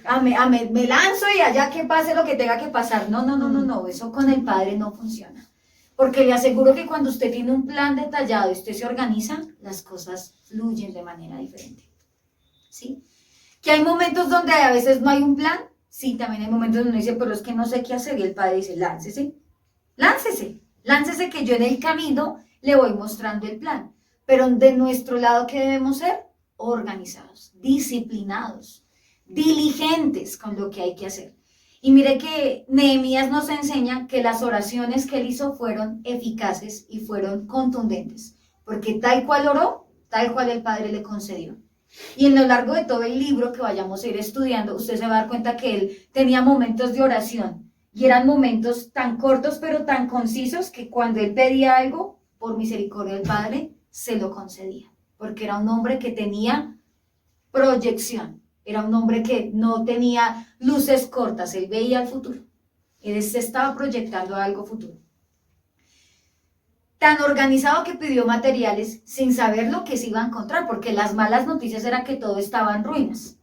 S2: me lanzo y allá que pase lo que tenga que pasar. No, eso con el Padre no funciona. Porque le aseguro que cuando usted tiene un plan detallado y usted se organiza, las cosas fluyen de manera diferente. ¿Sí? ¿Que hay momentos donde a veces no hay un plan? Sí, también hay momentos donde uno dice, pero es que no sé qué hacer, y el Padre dice, láncese que yo en el camino le voy mostrando el plan. Pero de nuestro lado, ¿qué debemos ser? Organizados, disciplinados, diligentes con lo que hay que hacer. Y mire que Nehemías nos enseña que las oraciones que él hizo fueron eficaces y fueron contundentes, porque tal cual oró, tal cual el Padre le concedió. Y en lo largo de todo el libro que vayamos a ir estudiando, usted se va a dar cuenta que él tenía momentos de oración, y eran momentos tan cortos pero tan concisos que cuando él pedía algo, por misericordia del Padre, se lo concedía, porque era un hombre que tenía proyección, era un hombre que no tenía luces cortas, él veía el futuro, él se estaba proyectando a algo futuro. Tan organizado que pidió materiales sin saber lo que se iba a encontrar, porque las malas noticias era que todo estaba en ruinas.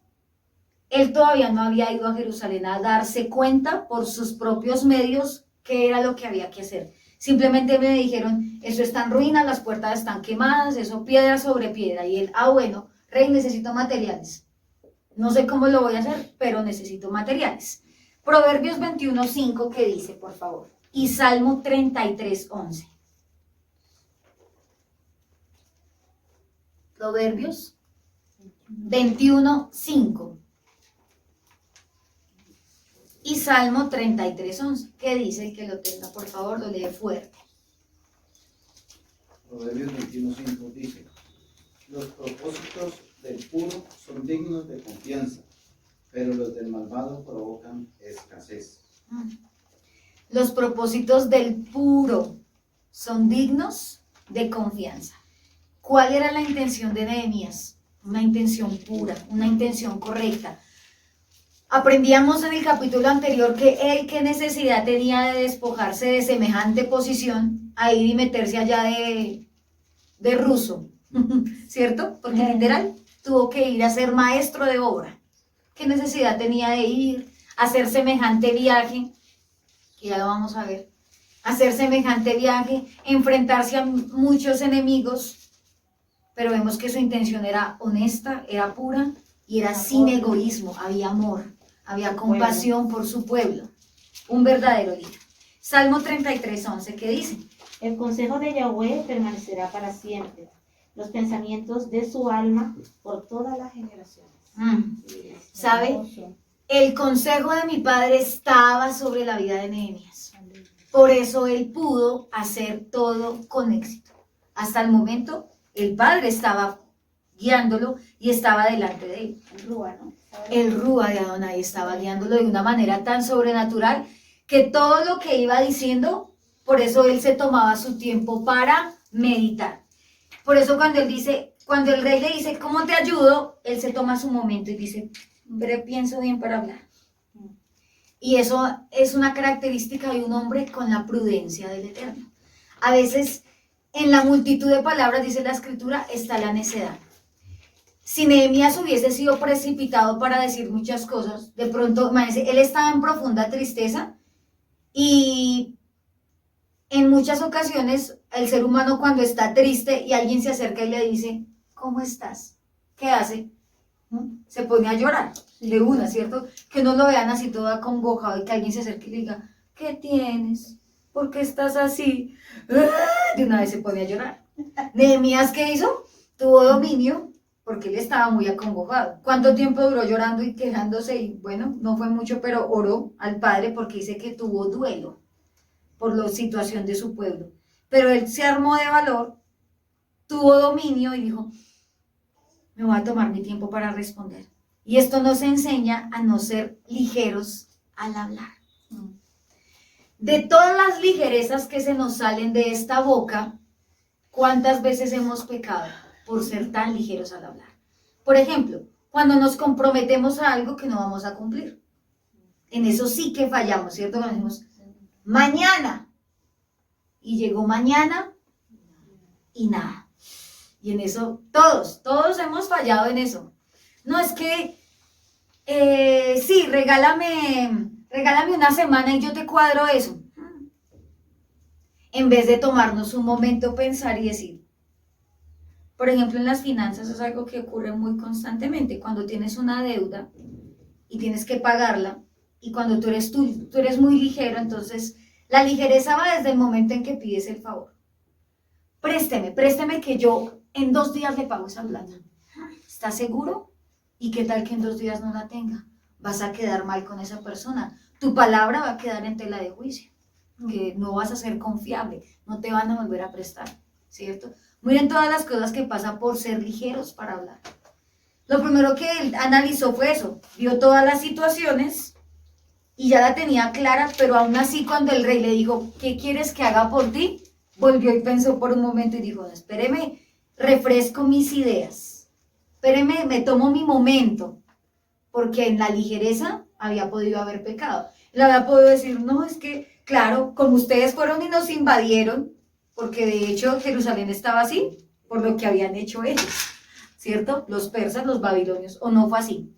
S2: Él todavía no había ido a Jerusalén a darse cuenta por sus propios medios qué era lo que había que hacer. Simplemente me dijeron, eso está en ruinas, las puertas están quemadas, eso piedra sobre piedra. Y él, bueno, rey, necesito materiales. No sé cómo lo voy a hacer, pero necesito materiales. Proverbios 21:5, ¿qué dice, por favor? Y Salmo 33:11. Proverbios 21:5. Y Salmo 33:11. ¿Qué dice? El que lo tenga, por favor, lo lee fuerte.
S4: Proverbios 21:5 dice: los propósitos del puro son dignos de confianza, pero los del malvado provocan escasez.
S2: Los propósitos del puro son dignos de confianza. ¿Cuál era la intención de Nehemías? Una intención pura, una intención correcta. Aprendíamos en el capítulo anterior que él, qué necesidad tenía de despojarse de semejante posición a ir y meterse allá de ruso, ¿cierto? Porque literal tuvo que ir a ser maestro de obra. ¿Qué necesidad tenía de ir a hacer semejante viaje? Que ya lo vamos a ver. Hacer semejante viaje, enfrentarse a muchos enemigos, pero vemos que su intención era honesta, era pura y era sin egoísmo, había amor, había compasión por su pueblo, un verdadero líder. Salmo 33:11, ¿qué dice?
S5: El consejo de Yahweh permanecerá para siempre, los pensamientos de su alma por todas las generaciones.
S2: ¿Sabe? El consejo de mi padre estaba sobre la vida de Nehemías. Por eso él pudo hacer todo con éxito. Hasta el momento, el Padre estaba guiándolo y estaba delante de él. El Rúa de Adonai estaba guiándolo de una manera tan sobrenatural que todo lo que iba diciendo, por eso él se tomaba su tiempo para meditar. Por eso cuando el rey le dice, ¿cómo te ayudo? Él se toma su momento y dice, pero pienso bien para hablar. Y eso es una característica de un hombre con la prudencia del Eterno. A veces en la multitud de palabras, dice la escritura, está la necedad. Si Nehemías hubiese sido precipitado para decir muchas cosas, de pronto, imagínense, él estaba en profunda tristeza y en muchas ocasiones el ser humano cuando está triste y alguien se acerca y le dice, ¿cómo estás? ¿Qué hace? Se pone a llorar de una, ¿cierto? Que no lo vean así todo acongojado y que alguien se acerque y le diga, ¿qué tienes? ¿Por qué estás así? De una vez se pone a llorar. Nehemías, ¿qué hizo? Tuvo dominio porque él estaba muy acongojado. ¿Cuánto tiempo duró llorando y quejándose? Y bueno, no fue mucho, pero oró al Padre porque dice que tuvo duelo por la situación de su pueblo. Pero él se armó de valor, tuvo dominio y dijo, me voy a tomar mi tiempo para responder. Y esto nos enseña a no ser ligeros al hablar. De todas las ligerezas que se nos salen de esta boca, ¿cuántas veces hemos pecado por ser tan ligeros al hablar? Por ejemplo, cuando nos comprometemos a algo que no vamos a cumplir. En eso sí que fallamos, ¿cierto? Cuando decimos, mañana. Y llegó mañana y nada. Y en eso todos hemos fallado en eso. No, es que, sí, regálame una semana y yo te cuadro eso. En vez de tomarnos un momento, pensar y decir. Por ejemplo, en las finanzas es algo que ocurre muy constantemente. Cuando tienes una deuda y tienes que pagarla, y cuando tú eres muy ligero, entonces la ligereza va desde el momento en que pides el favor. Présteme que yo en 2 días le pago esa plata. ¿Estás seguro? ¿Y qué tal que en 2 días no la tenga? Vas a quedar mal con esa persona. Tu palabra va a quedar en tela de juicio. Que no vas a ser confiable. No te van a volver a prestar. ¿Cierto? Miren todas las cosas que pasan por ser ligeros para hablar. Lo primero que él analizó fue eso. Vio todas las situaciones y ya la tenía clara, pero aún así cuando el rey le dijo, ¿qué quieres que haga por ti? Volvió y pensó por un momento y dijo, espéreme, refresco mis ideas. Espéreme, me tomo mi momento. Porque en la ligereza había podido haber pecado. Le había podido decir, no, es que, claro, como ustedes fueron y nos invadieron, porque de hecho Jerusalén estaba así, por lo que habían hecho ellos, ¿cierto? Los persas, los babilonios, ¿o no fue así?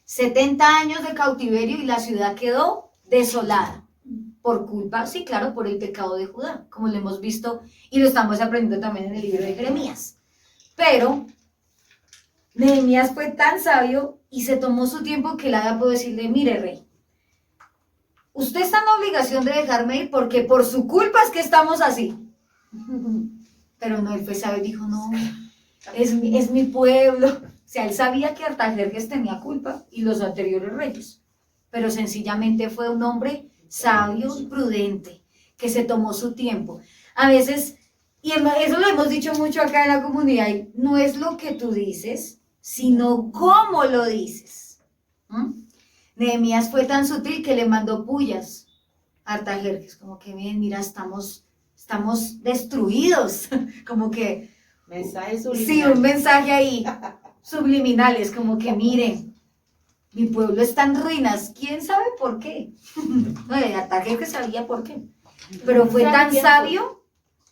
S2: 70 años de cautiverio y la ciudad quedó desolada. Por culpa, sí, claro, por el pecado de Judá, como lo hemos visto y lo estamos aprendiendo también en el libro de Jeremías. Pero Nehemías fue tan sabio y se tomó su tiempo que él había podido decirle, mire rey, usted está en la obligación de dejarme ir porque por su culpa es que estamos así. Pero no, él fue sabio y dijo, no, es mi pueblo. O sea, él sabía que Artajerjes tenía culpa y los anteriores reyes, pero sencillamente fue un hombre sabio y prudente, que se tomó su tiempo. A veces, y eso lo hemos dicho mucho acá en la comunidad, no es lo que tú dices, sino cómo lo dices. Nehemías fue tan sutil que le mandó pullas a Artajerjes, como que mira, estamos destruidos, como que...
S5: Mensaje subliminal.
S2: Sí, un mensaje ahí, subliminales, como que miren, mi pueblo está en ruinas, ¿quién sabe por qué? No, el ataque que sabía por qué, pero fue tan sabio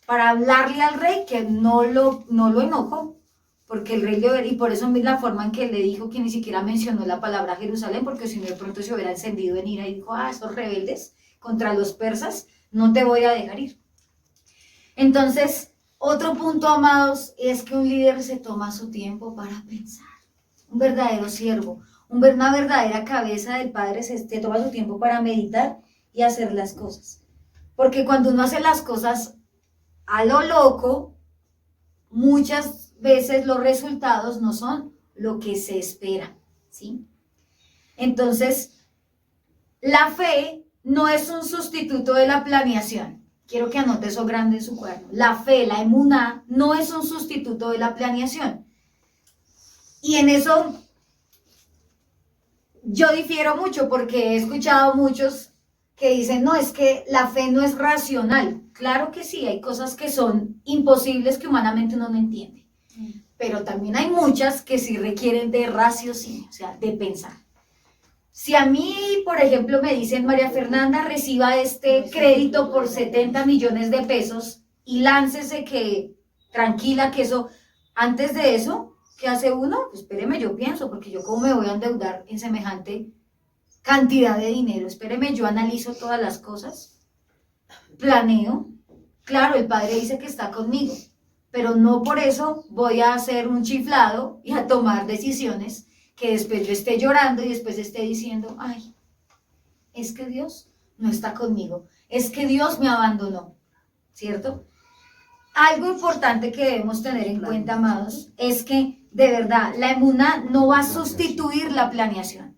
S2: para hablarle al rey que no lo enojó, porque el rey y por eso la forma en que le dijo que ni siquiera mencionó la palabra Jerusalén, porque si no de pronto se hubiera encendido en ira y dijo, estos rebeldes contra los persas, no te voy a dejar ir. Entonces, otro punto, amados, es que un líder se toma su tiempo para pensar. Un verdadero siervo, una verdadera cabeza del Padre se toma su tiempo para meditar y hacer las cosas. Porque cuando uno hace las cosas a lo loco, muchas veces los resultados no son lo que se espera, ¿sí? Entonces, la fe no es un sustituto de la planeación. Quiero que anote eso grande en su cuaderno. La fe, la emuná, no es un sustituto de la planeación. Y en eso yo difiero mucho porque he escuchado muchos que dicen, no, es que la fe no es racional. Claro que sí, hay cosas que son imposibles que humanamente uno no entiende. Pero también hay muchas que sí requieren de raciocinio, o sea, de pensar. Si a mí, por ejemplo, me dicen, María Fernanda, reciba este crédito por 70 millones de pesos y láncese que, tranquila, que eso, antes de eso, ¿qué hace uno? Pues espéreme, yo pienso, porque yo cómo me voy a endeudar en semejante cantidad de dinero. Espéreme, yo analizo todas las cosas, planeo. Claro, el Padre dice que está conmigo, pero no por eso voy a hacer un chiflado y a tomar decisiones que después yo esté llorando y después esté diciendo, ay, es que Dios no está conmigo, es que Dios me abandonó, ¿cierto? Algo importante que debemos tener en cuenta, amados, es que de verdad la emuná no va a sustituir la planeación.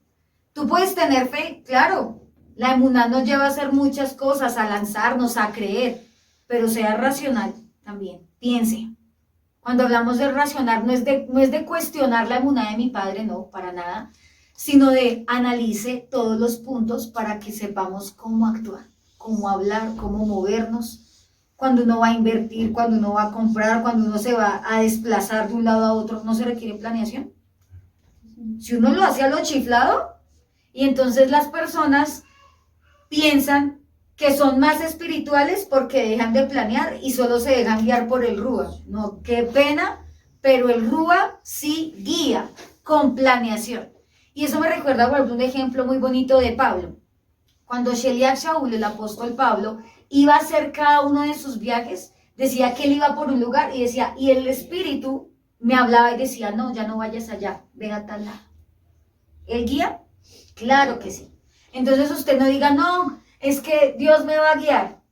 S2: Tú puedes tener fe, claro, la emuná nos lleva a hacer muchas cosas, a lanzarnos, a creer, pero sea racional también, piense. Cuando hablamos de racional, no es de cuestionar la emuná de mi padre, no, para nada, sino de analice todos los puntos para que sepamos cómo actuar, cómo hablar, cómo movernos, cuando uno va a invertir, cuando uno va a comprar, cuando uno se va a desplazar de un lado a otro, ¿no se requiere planeación? Si uno lo hace a lo chiflado, y entonces las personas piensan que son más espirituales porque dejan de planear y solo se dejan guiar por el Rúa. No, qué pena, pero el Rúa sí guía con planeación. Y eso me recuerda, por ejemplo, un ejemplo muy bonito de Pablo. Cuando Sheliach Shaul, el apóstol Pablo, iba a hacer cada uno de sus viajes, decía que él iba por un lugar y decía, y el Espíritu me hablaba y decía, no, ya no vayas allá, ve a tal lado. ¿El guía? Claro que sí. Entonces usted no diga, no, es que Dios me va a guiar.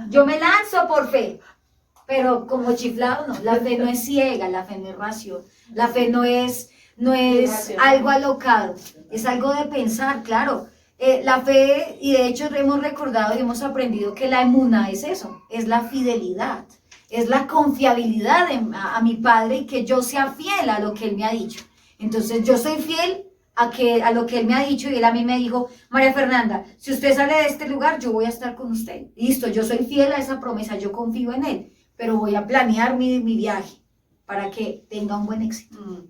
S2: Yo me lanzo por fe. Pero como chiflado, no. La fe no es ciega, la fe no es ración. La fe no es algo alocado. Es algo de pensar, claro. La fe, y de hecho hemos recordado y hemos aprendido que la emuná es eso. Es la fidelidad. Es la confiabilidad a mi Padre y que yo sea fiel a lo que Él me ha dicho. Entonces yo soy fiel a lo que Él me ha dicho y Él a mí me dijo, María Fernanda, si usted sale de este lugar, yo voy a estar con usted. Listo, yo soy fiel a esa promesa, yo confío en Él, pero voy a planear mi viaje para que tenga un buen éxito.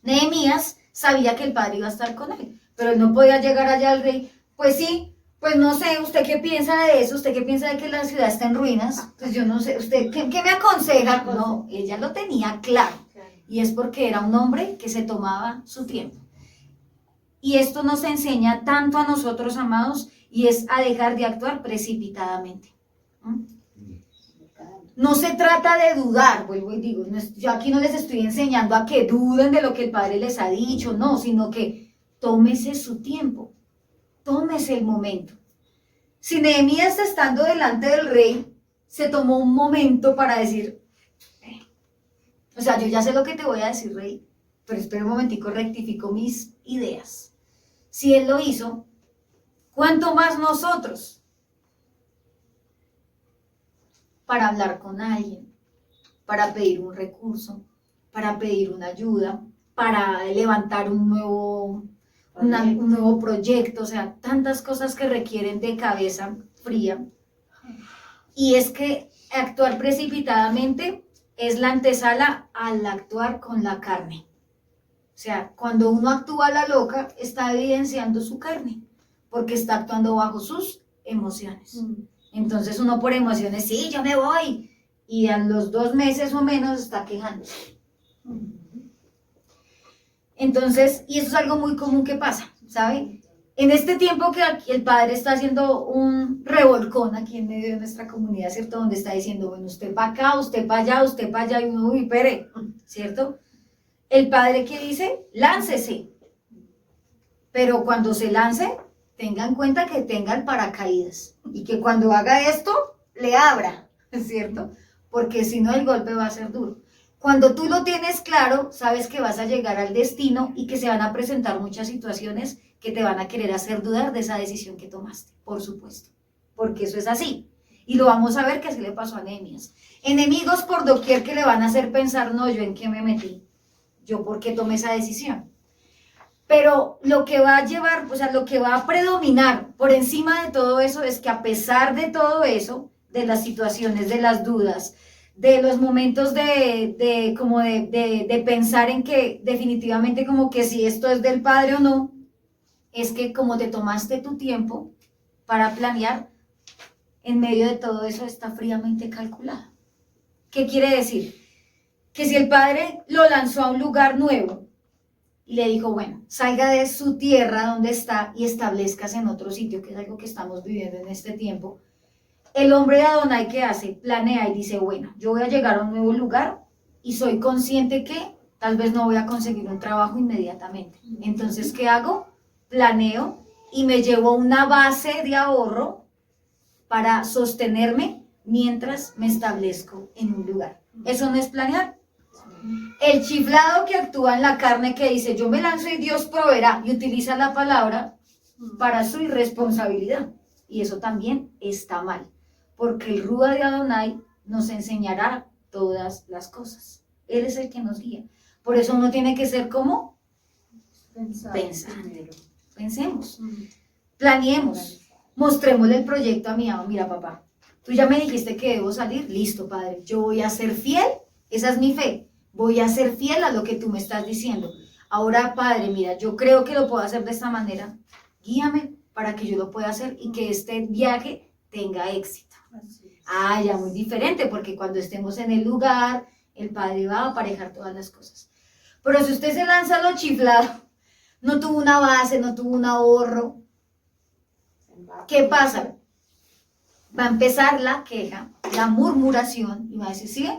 S2: Nehemías sabía que el Padre iba a estar con él, pero él no podía llegar allá al rey, pues sí, pues no sé, ¿usted qué piensa de eso? ¿Usted qué piensa de que la ciudad está en ruinas? Pues yo no sé, ¿usted qué me aconseja? No, ella lo tenía claro, y es porque era un hombre que se tomaba su tiempo. Y esto nos enseña tanto a nosotros, amados, y es a dejar de actuar precipitadamente. No se trata de dudar, vuelvo y digo, yo aquí no les estoy enseñando a que duden de lo que el Padre les ha dicho, no, sino que tómese su tiempo, tómese el momento. Si Nehemías, estando delante del rey, se tomó un momento para decir, o sea, yo ya sé lo que te voy a decir, rey, pero espera un momentico, rectifico mis ideas. Si él lo hizo, ¿cuánto más nosotros? Para hablar con alguien, para pedir un recurso, para pedir una ayuda, para levantar un nuevo proyecto, o sea, tantas cosas que requieren de cabeza fría. Y es que actuar precipitadamente es la antesala al actuar con la carne. O sea, cuando uno actúa a la loca, está evidenciando su carne, porque está actuando bajo sus emociones. Entonces uno por emociones, sí, yo me voy, y a los 2 meses o menos está quejando. Entonces, y eso es algo muy común que pasa, ¿sabe? En este tiempo que aquí el Padre está haciendo un revolcón aquí en medio de nuestra comunidad, ¿cierto? Donde está diciendo, bueno, usted para acá, usted para allá, y uno, uy, pere, ¿cierto? El Padre que dice, láncese. Pero cuando se lance, tenga en cuenta que tenga el paracaídas. Y que cuando haga esto, le abra, ¿cierto? Porque si no, el golpe va a ser duro. Cuando tú lo tienes claro, sabes que vas a llegar al destino y que se van a presentar muchas situaciones que te van a querer hacer dudar de esa decisión que tomaste, por supuesto. Porque eso es así. Y lo vamos a ver que así le pasó a Nehemías. Enemigos por doquier que le van a hacer pensar, no, ¿yo en qué me metí? ¿Yo por qué tomé esa decisión? Pero lo que va a llevar, o sea, lo que va a predominar por encima de todo eso es que a pesar de todo eso, de las situaciones, de las dudas, de los momentos de pensar en que definitivamente como que si esto es del Padre o no, es que como te tomaste tu tiempo para planear, en medio de todo eso está fríamente calculado. ¿Qué quiere decir? Que si el padre lo lanzó a un lugar nuevo y le dijo, bueno, salga de su tierra donde está y establezcase en otro sitio, que es algo que estamos viviendo en este tiempo, el hombre de Adonai, ¿qué hace? Planea y dice, bueno, yo voy a llegar a un nuevo lugar y soy consciente que tal vez no voy a conseguir un trabajo inmediatamente. Entonces, ¿qué hago? Planeo y me llevo una base de ahorro para sostenerme mientras me establezco en un lugar. ¿Eso no es planear? El chiflado que actúa en la carne, que dice, yo me lanzo y Dios proveerá, y utiliza la palabra para su irresponsabilidad. Y eso también está mal, porque el Rúa de Adonai nos enseñará todas las cosas. Él es el que nos guía. Por eso uno tiene que ser como pensante. Pensemos, planeemos, mostrémosle el proyecto a mi hijo. Mira, papá, tú ya me dijiste que debo salir, listo, padre, yo voy a ser fiel, esa es mi fe, voy a ser fiel a lo que tú me estás diciendo. Ahora, padre, mira, yo creo que lo puedo hacer de esta manera, guíame para que yo lo pueda hacer y que este viaje tenga éxito. Ah, ya muy diferente, porque cuando estemos en el lugar, el padre va a aparejar todas las cosas. Pero si usted se lanza a lo chiflado, no tuvo una base, no tuvo un ahorro, ¿qué pasa? Va a empezar la queja, la murmuración, y va a decir, sí,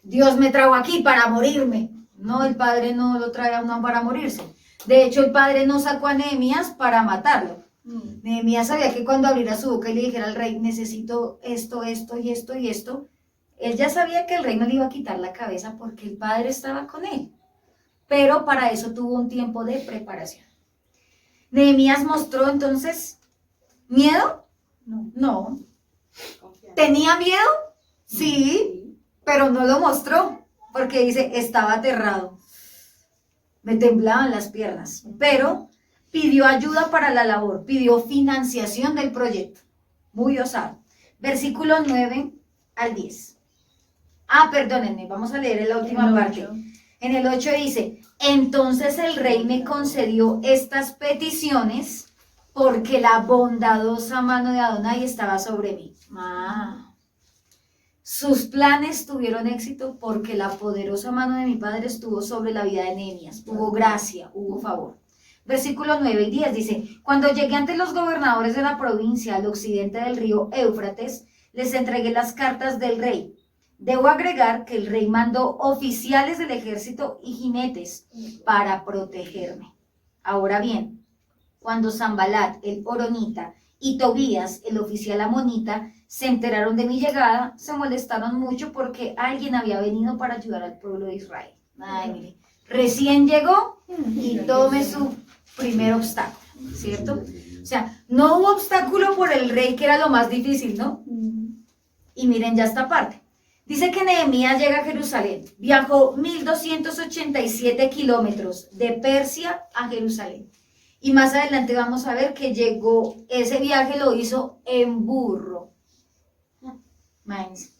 S2: Dios me trajo aquí para morirme. No, el padre no lo trae a uno para morirse. De hecho, el padre no sacó a Nehemías para matarlo. Nehemías sabía que cuando abriera su boca y le dijera al rey, necesito esto, esto y esto y esto, él ya sabía que el rey no le iba a quitar la cabeza porque el padre estaba con él. Pero para eso tuvo un tiempo de preparación. Nehemías mostró entonces miedo. No. ¿Tenía miedo? Sí, pero no lo mostró, porque dice, estaba aterrado. Me temblaban las piernas, pero pidió ayuda para la labor, pidió financiación del proyecto. Muy osado. Versículo 9 al 10. Perdónenme, vamos a leer la última parte. En el 8 dice, entonces el rey me concedió estas peticiones porque la bondadosa mano de Adonai estaba sobre mí. Sus planes tuvieron éxito porque la poderosa mano de mi padre estuvo sobre la vida de Nehemías. Hubo gracia, hubo favor. Versículo 9 y 10 dice, cuando llegué ante los gobernadores de la provincia al occidente del río Éufrates, les entregué las cartas del rey. Debo agregar que el rey mandó oficiales del ejército y jinetes para protegerme. Ahora bien, cuando Sanbalat, el horonita, y Tobías, el oficial amonita, se enteraron de mi llegada, se molestaron mucho porque alguien había venido para ayudar al pueblo de Israel. Ay, mire, recién llegó y tome su primer obstáculo, ¿cierto? O sea, no hubo obstáculo por el rey, que era lo más difícil, ¿no? Y miren ya esta parte. Dice que Nehemías llega a Jerusalén, viajó 1287 kilómetros de Persia a Jerusalén. Y más adelante vamos a ver que llegó, ese viaje lo hizo en burro. Imagínense,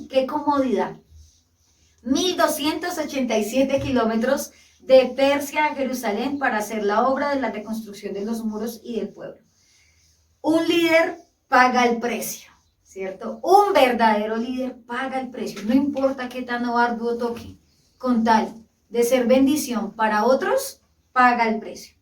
S2: qué comodidad. 1287 kilómetros de Persia a Jerusalén para hacer la obra de la reconstrucción de los muros y del pueblo. Un líder paga el precio, ¿cierto? Un verdadero líder paga el precio, no importa qué tan arduo toque, con tal de ser bendición para otros, paga el precio.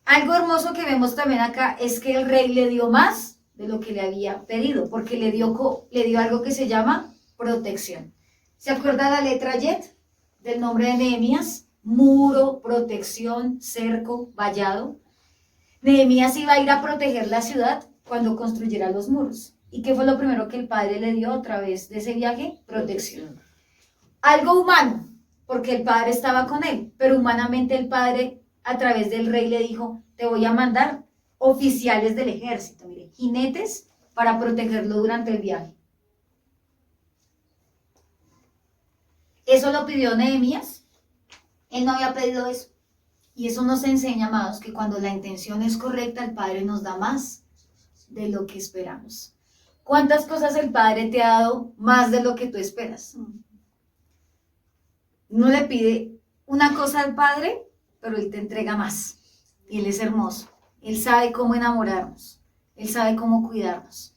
S2: Algo hermoso que vemos también acá es que el rey le dio más de lo que le había pedido, porque le dio algo que se llama protección. ¿Se acuerda la letra Yet del nombre de Nehemías? Muro, protección, cerco, vallado. Nehemías iba a ir a proteger la ciudad cuando construyera los muros. ¿Y qué fue lo primero que el padre le dio a través de ese viaje? Protección. Algo humano, porque el padre estaba con él, pero humanamente el padre a través del rey le dijo, te voy a mandar oficiales del ejército, mire, jinetes para protegerlo durante el viaje. Eso lo pidió Nehemías. Él no había pedido eso. Y eso nos enseña, amados, que cuando la intención es correcta, el Padre nos da más de lo que esperamos. ¿Cuántas cosas el Padre te ha dado más de lo que tú esperas? Uno le pide una cosa al Padre, pero Él te entrega más. Y Él es hermoso. Él sabe cómo enamorarnos, Él sabe cómo cuidarnos.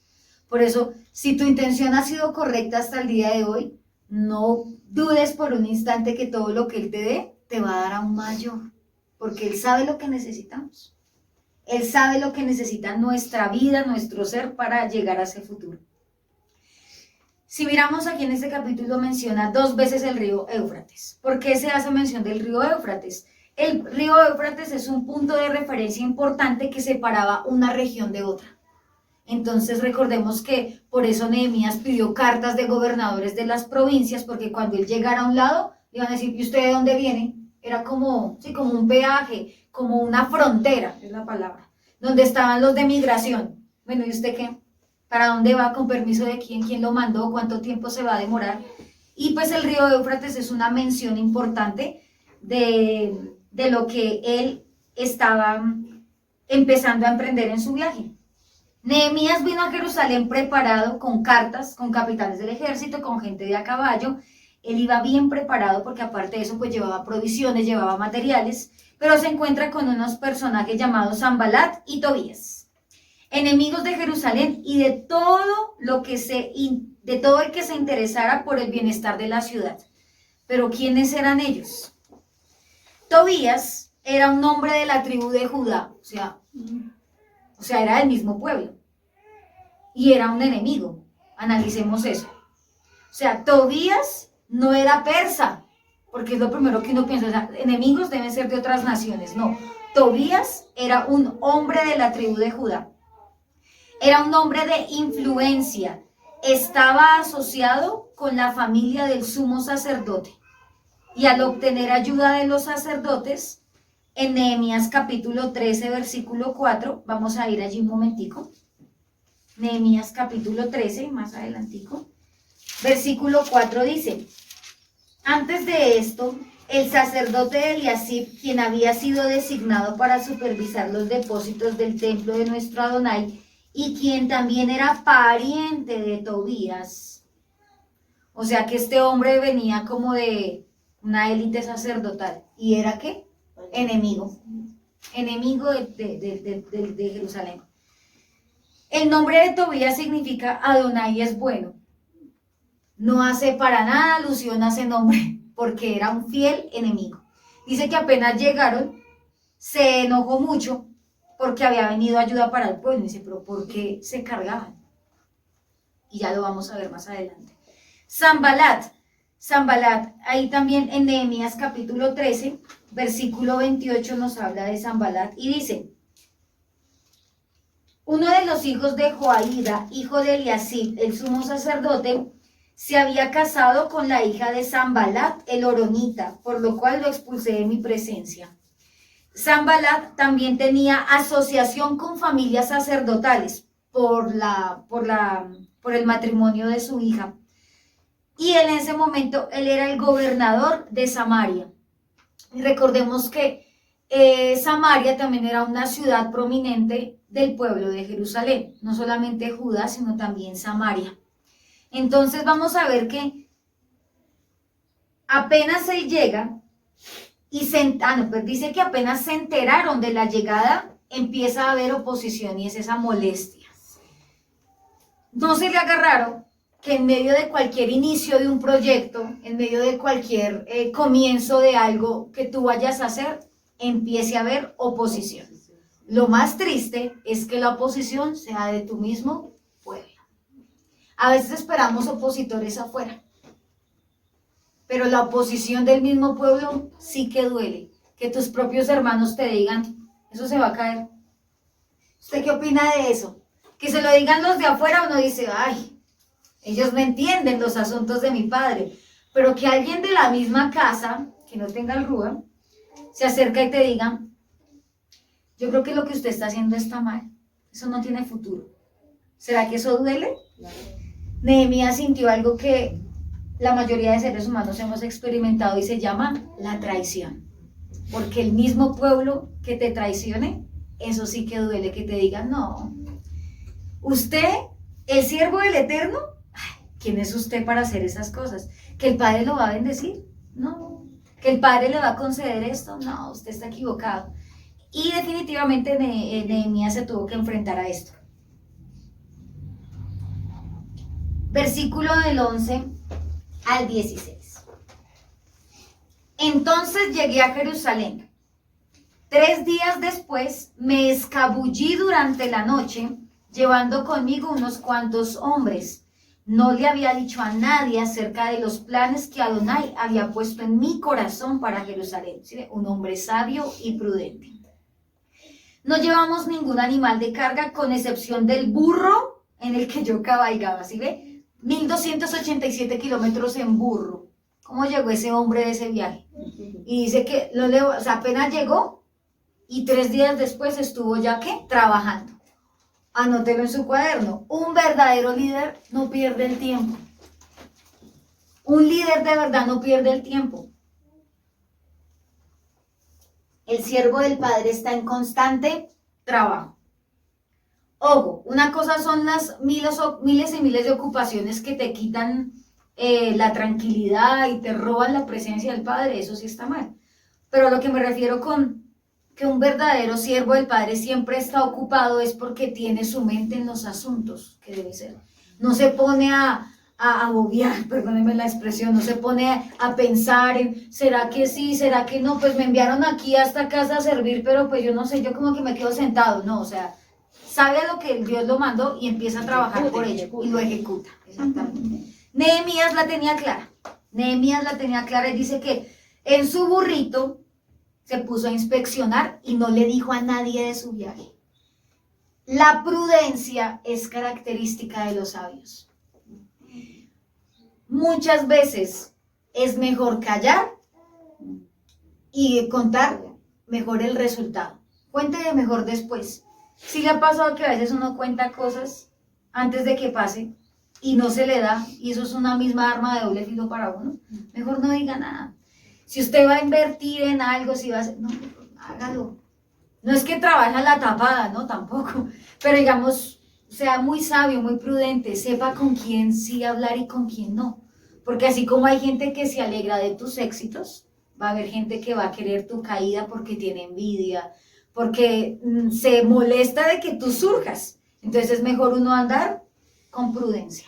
S2: Por eso, si tu intención ha sido correcta hasta el día de hoy, no dudes por un instante que todo lo que Él te dé, te va a dar aún mayor, porque Él sabe lo que necesitamos. Él sabe lo que necesita nuestra vida, nuestro ser para llegar a ese futuro. Si miramos aquí en este capítulo menciona 2 veces el río Éufrates. ¿Por qué se hace mención del río Éufrates? El río Éufrates es un punto de referencia importante que separaba una región de otra. Entonces recordemos que por eso Nehemías pidió cartas de gobernadores de las provincias, porque cuando él llegara a un lado, le iban a decir, ¿y usted de dónde viene? Era como, sí, como un peaje, como una frontera, es la palabra, donde estaban los de migración. Bueno, ¿y usted qué? ¿Para dónde va? ¿Con permiso de quién? ¿Quién lo mandó? ¿Cuánto tiempo se va a demorar? Y pues el río Éufrates es una mención importante de lo que él estaba empezando a emprender en su viaje. Nehemías vino a Jerusalén preparado con cartas, con capitanes del ejército, con gente de a caballo. Él iba bien preparado porque aparte de eso pues llevaba provisiones, llevaba materiales, pero se encuentra con unos personajes llamados Sanbalat y Tobías, enemigos de Jerusalén y de todo el que se interesara por el bienestar de la ciudad. Pero ¿quiénes eran ellos? Tobías era un hombre de la tribu de Judá, o sea, era del mismo pueblo. Y era un enemigo. Analicemos eso. O sea, Tobías no era persa, porque es lo primero que uno piensa. O sea, enemigos deben ser de otras naciones. No, Tobías era un hombre de la tribu de Judá. Era un hombre de influencia. Estaba asociado con la familia del sumo sacerdote. Y al obtener ayuda de los sacerdotes, en Nehemías capítulo 13, versículo 4, vamos a ir allí un momentico. Nehemías capítulo 13, más adelantico. Versículo 4 dice, antes de esto, el sacerdote Eliasib, quien había sido designado para supervisar los depósitos del templo de nuestro Adonai, y quien también era pariente de Tobías. O sea que este hombre venía como de una élite sacerdotal. ¿Y era qué? Enemigo de Jerusalén. El nombre de Tobías significa Adonai es bueno. No hace para nada alusión a ese nombre, porque era un fiel enemigo. Dice que apenas llegaron, se enojó mucho porque había venido ayuda para el pueblo. Dice, pero ¿por qué se cargaban? Y ya lo vamos a ver más adelante. Sanbalat, ahí también en Nehemías capítulo 13, versículo 28 nos habla de Sanbalat y dice, uno de los hijos de Joaída, hijo de Eliasib, el sumo sacerdote, se había casado con la hija de Sanbalat, el horonita, por lo cual lo expulsé de mi presencia. Sanbalat también tenía asociación con familias sacerdotales por el matrimonio de su hija. Y él en ese momento, él era el gobernador de Samaria. Y recordemos que Samaria también era una ciudad prominente del pueblo de Jerusalén. No solamente Judá, sino también Samaria. Entonces vamos a ver que apenas él llega y dice que apenas se enteraron de la llegada, empieza a haber oposición y es esa molestia. No se le agarraron que en medio de cualquier inicio de un proyecto, en medio de cualquier comienzo de algo que tú vayas a hacer, empiece a haber oposición. Lo más triste es que la oposición sea de tu mismo pueblo. A veces esperamos opositores afuera, pero la oposición del mismo pueblo sí que duele. Que tus propios hermanos te digan, eso se va a caer. ¿Usted qué opina de eso? Que se lo digan los de afuera, uno dice, ay, ellos no entienden los asuntos de mi padre. Pero que alguien de la misma casa, que no tenga el rúa, se acerca y te diga, yo creo que lo que usted está haciendo está mal. Eso no tiene futuro. ¿Será que eso duele? Nehemías sintió algo que la mayoría de seres humanos hemos experimentado y se llama la traición. Porque el mismo pueblo que te traicione, eso sí que duele, que te digan, no, usted, el siervo del Eterno, ¿quién es usted para hacer esas cosas? ¿Que el Padre lo va a bendecir? No. ¿Que el Padre le va a conceder esto? No, usted está equivocado. Y definitivamente Nehemías se tuvo que enfrentar a esto. Versículo del 11 al 16. Entonces llegué a Jerusalén. 3 días después me escabullí durante la noche, llevando conmigo unos cuantos hombres. No le había dicho a nadie acerca de los planes que Adonai había puesto en mi corazón para Jerusalén. ¿Sí? Un hombre sabio y prudente. No llevamos ningún animal de carga, con excepción del burro en el que yo cabalgaba. ¿Sí ve? 1287 kilómetros en burro. ¿Cómo llegó ese hombre de ese viaje? Y dice que apenas llegó y 3 días después estuvo ya, ¿qué? Trabajando. Anótelo en su cuaderno. Un verdadero líder no pierde el tiempo. Un líder de verdad no pierde el tiempo. El siervo del Padre está en constante trabajo. Ojo, una cosa son las miles y miles de ocupaciones que te quitan la tranquilidad y te roban la presencia del Padre, eso sí está mal. Pero a lo que me refiero con que un verdadero siervo del Padre siempre está ocupado es porque tiene su mente en los asuntos que debe ser. No se pone a bobear, perdónenme la expresión, no se pone a pensar en, ¿será que sí, será que no? Pues me enviaron aquí a esta casa a servir, pero pues yo no sé, yo como que me quedo sentado. No, o sea, sabe a lo que Dios lo mandó y empieza a trabajar por ello y lo ejecuta. Exactamente. Nehemías la tenía clara. Nehemías la tenía clara y dice que en su burrito se puso a inspeccionar y no le dijo a nadie de su viaje. La prudencia es característica de los sabios. Muchas veces es mejor callar y contar mejor el resultado. Cuente mejor después. ¿Sí le ha pasado que a veces uno cuenta cosas antes de que pase y no se le da, y eso es una misma arma de doble filo para uno? Mejor no diga nada. Si usted va a invertir en algo, si va a hacer, no, hágalo. No es que trabaje a la tapada, no, tampoco. Pero digamos, sea muy sabio, muy prudente, sepa con quién sí hablar y con quién no. Porque así como hay gente que se alegra de tus éxitos, va a haber gente que va a querer tu caída porque tiene envidia, porque se molesta de que tú surjas. Entonces es mejor uno andar con prudencia.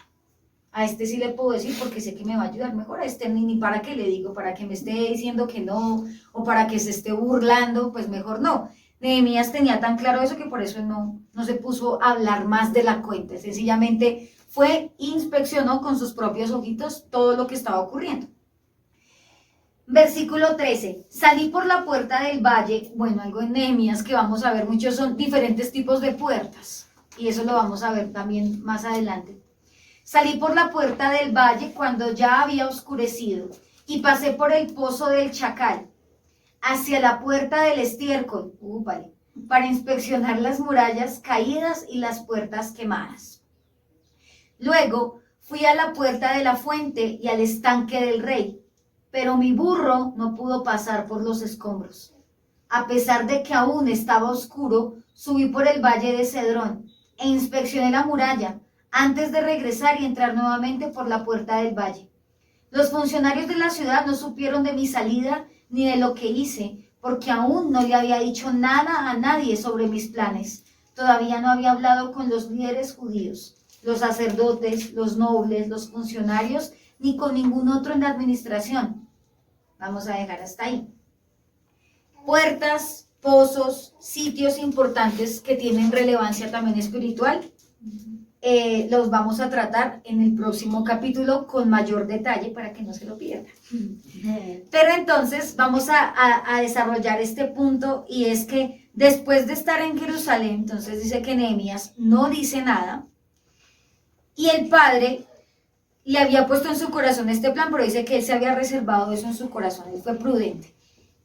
S2: A este sí le puedo decir porque sé que me va a ayudar mejor. A este ni para qué le digo, para que me esté diciendo que no, o para que se esté burlando, pues mejor no. Nehemías tenía tan claro eso que por eso no se puso a hablar más de la cuenta. Sencillamente fue, inspeccionó con sus propios ojitos todo lo que estaba ocurriendo. Versículo 13. Salí por la puerta del valle. Bueno, algo en Nehemías que vamos a ver muchos son diferentes tipos de puertas. Y eso lo vamos a ver también más adelante. Salí por la puerta del valle cuando ya había oscurecido y pasé por el pozo del Chacal hacia la puerta del estiércol, para inspeccionar las murallas caídas y las puertas quemadas. Luego fui a la puerta de la fuente y al estanque del rey, pero mi burro no pudo pasar por los escombros. A pesar de que aún estaba oscuro, subí por el valle de Cedrón e inspeccioné la muralla antes de regresar y entrar nuevamente por la puerta del valle. Los funcionarios de la ciudad no supieron de mi salida ni de lo que hice, porque aún no le había dicho nada a nadie sobre mis planes. Todavía no había hablado con los líderes judíos, los sacerdotes, los nobles, los funcionarios, ni con ningún otro en la administración. Vamos a dejar hasta ahí. Puertas, pozos, sitios importantes que tienen relevancia también espiritual. Los vamos a tratar en el próximo capítulo con mayor detalle para que no se lo pierdan. Pero entonces vamos a desarrollar este punto, y es que después de estar en Jerusalén, entonces dice que Nehemías no dice nada, y el Padre le había puesto en su corazón este plan, pero dice que él se había reservado eso en su corazón, él fue prudente.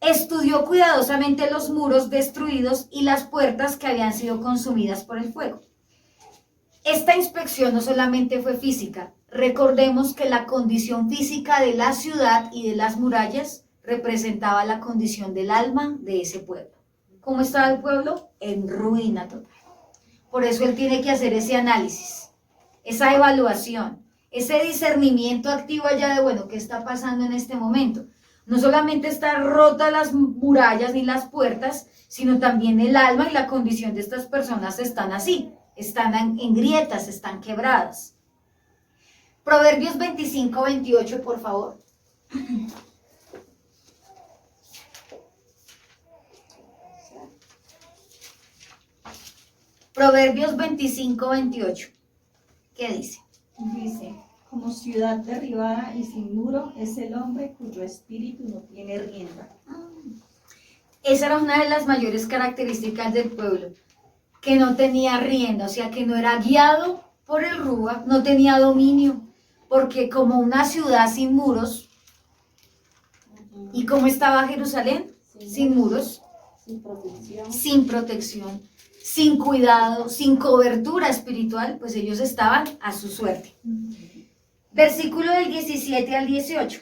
S2: Estudió cuidadosamente los muros destruidos y las puertas que habían sido consumidas por el fuego. Esta inspección no solamente fue física. Recordemos que la condición física de la ciudad y de las murallas representaba la condición del alma de ese pueblo. ¿Cómo estaba el pueblo? En ruina total. Por eso él tiene que hacer ese análisis, esa evaluación, ese discernimiento activo allá de, bueno, ¿qué está pasando en este momento? No solamente están rotas las murallas ni las puertas, sino también el alma y la condición de estas personas están así, están en grietas, están quebradas. Proverbios 25, 28, por favor. Proverbios 25, 28. ¿Qué dice?
S3: Dice, como ciudad derribada y sin muro es el hombre cuyo espíritu no tiene rienda.
S2: Esa era una de las mayores características del pueblo, que no tenía rienda, o sea, que no era guiado por el Rúa, no tenía dominio, porque como una ciudad sin muros, ¿y cómo estaba Jerusalén? Sin muros, sin protección, sin cuidado, sin cobertura espiritual, pues ellos estaban a su suerte. Versículo del 17 al 18.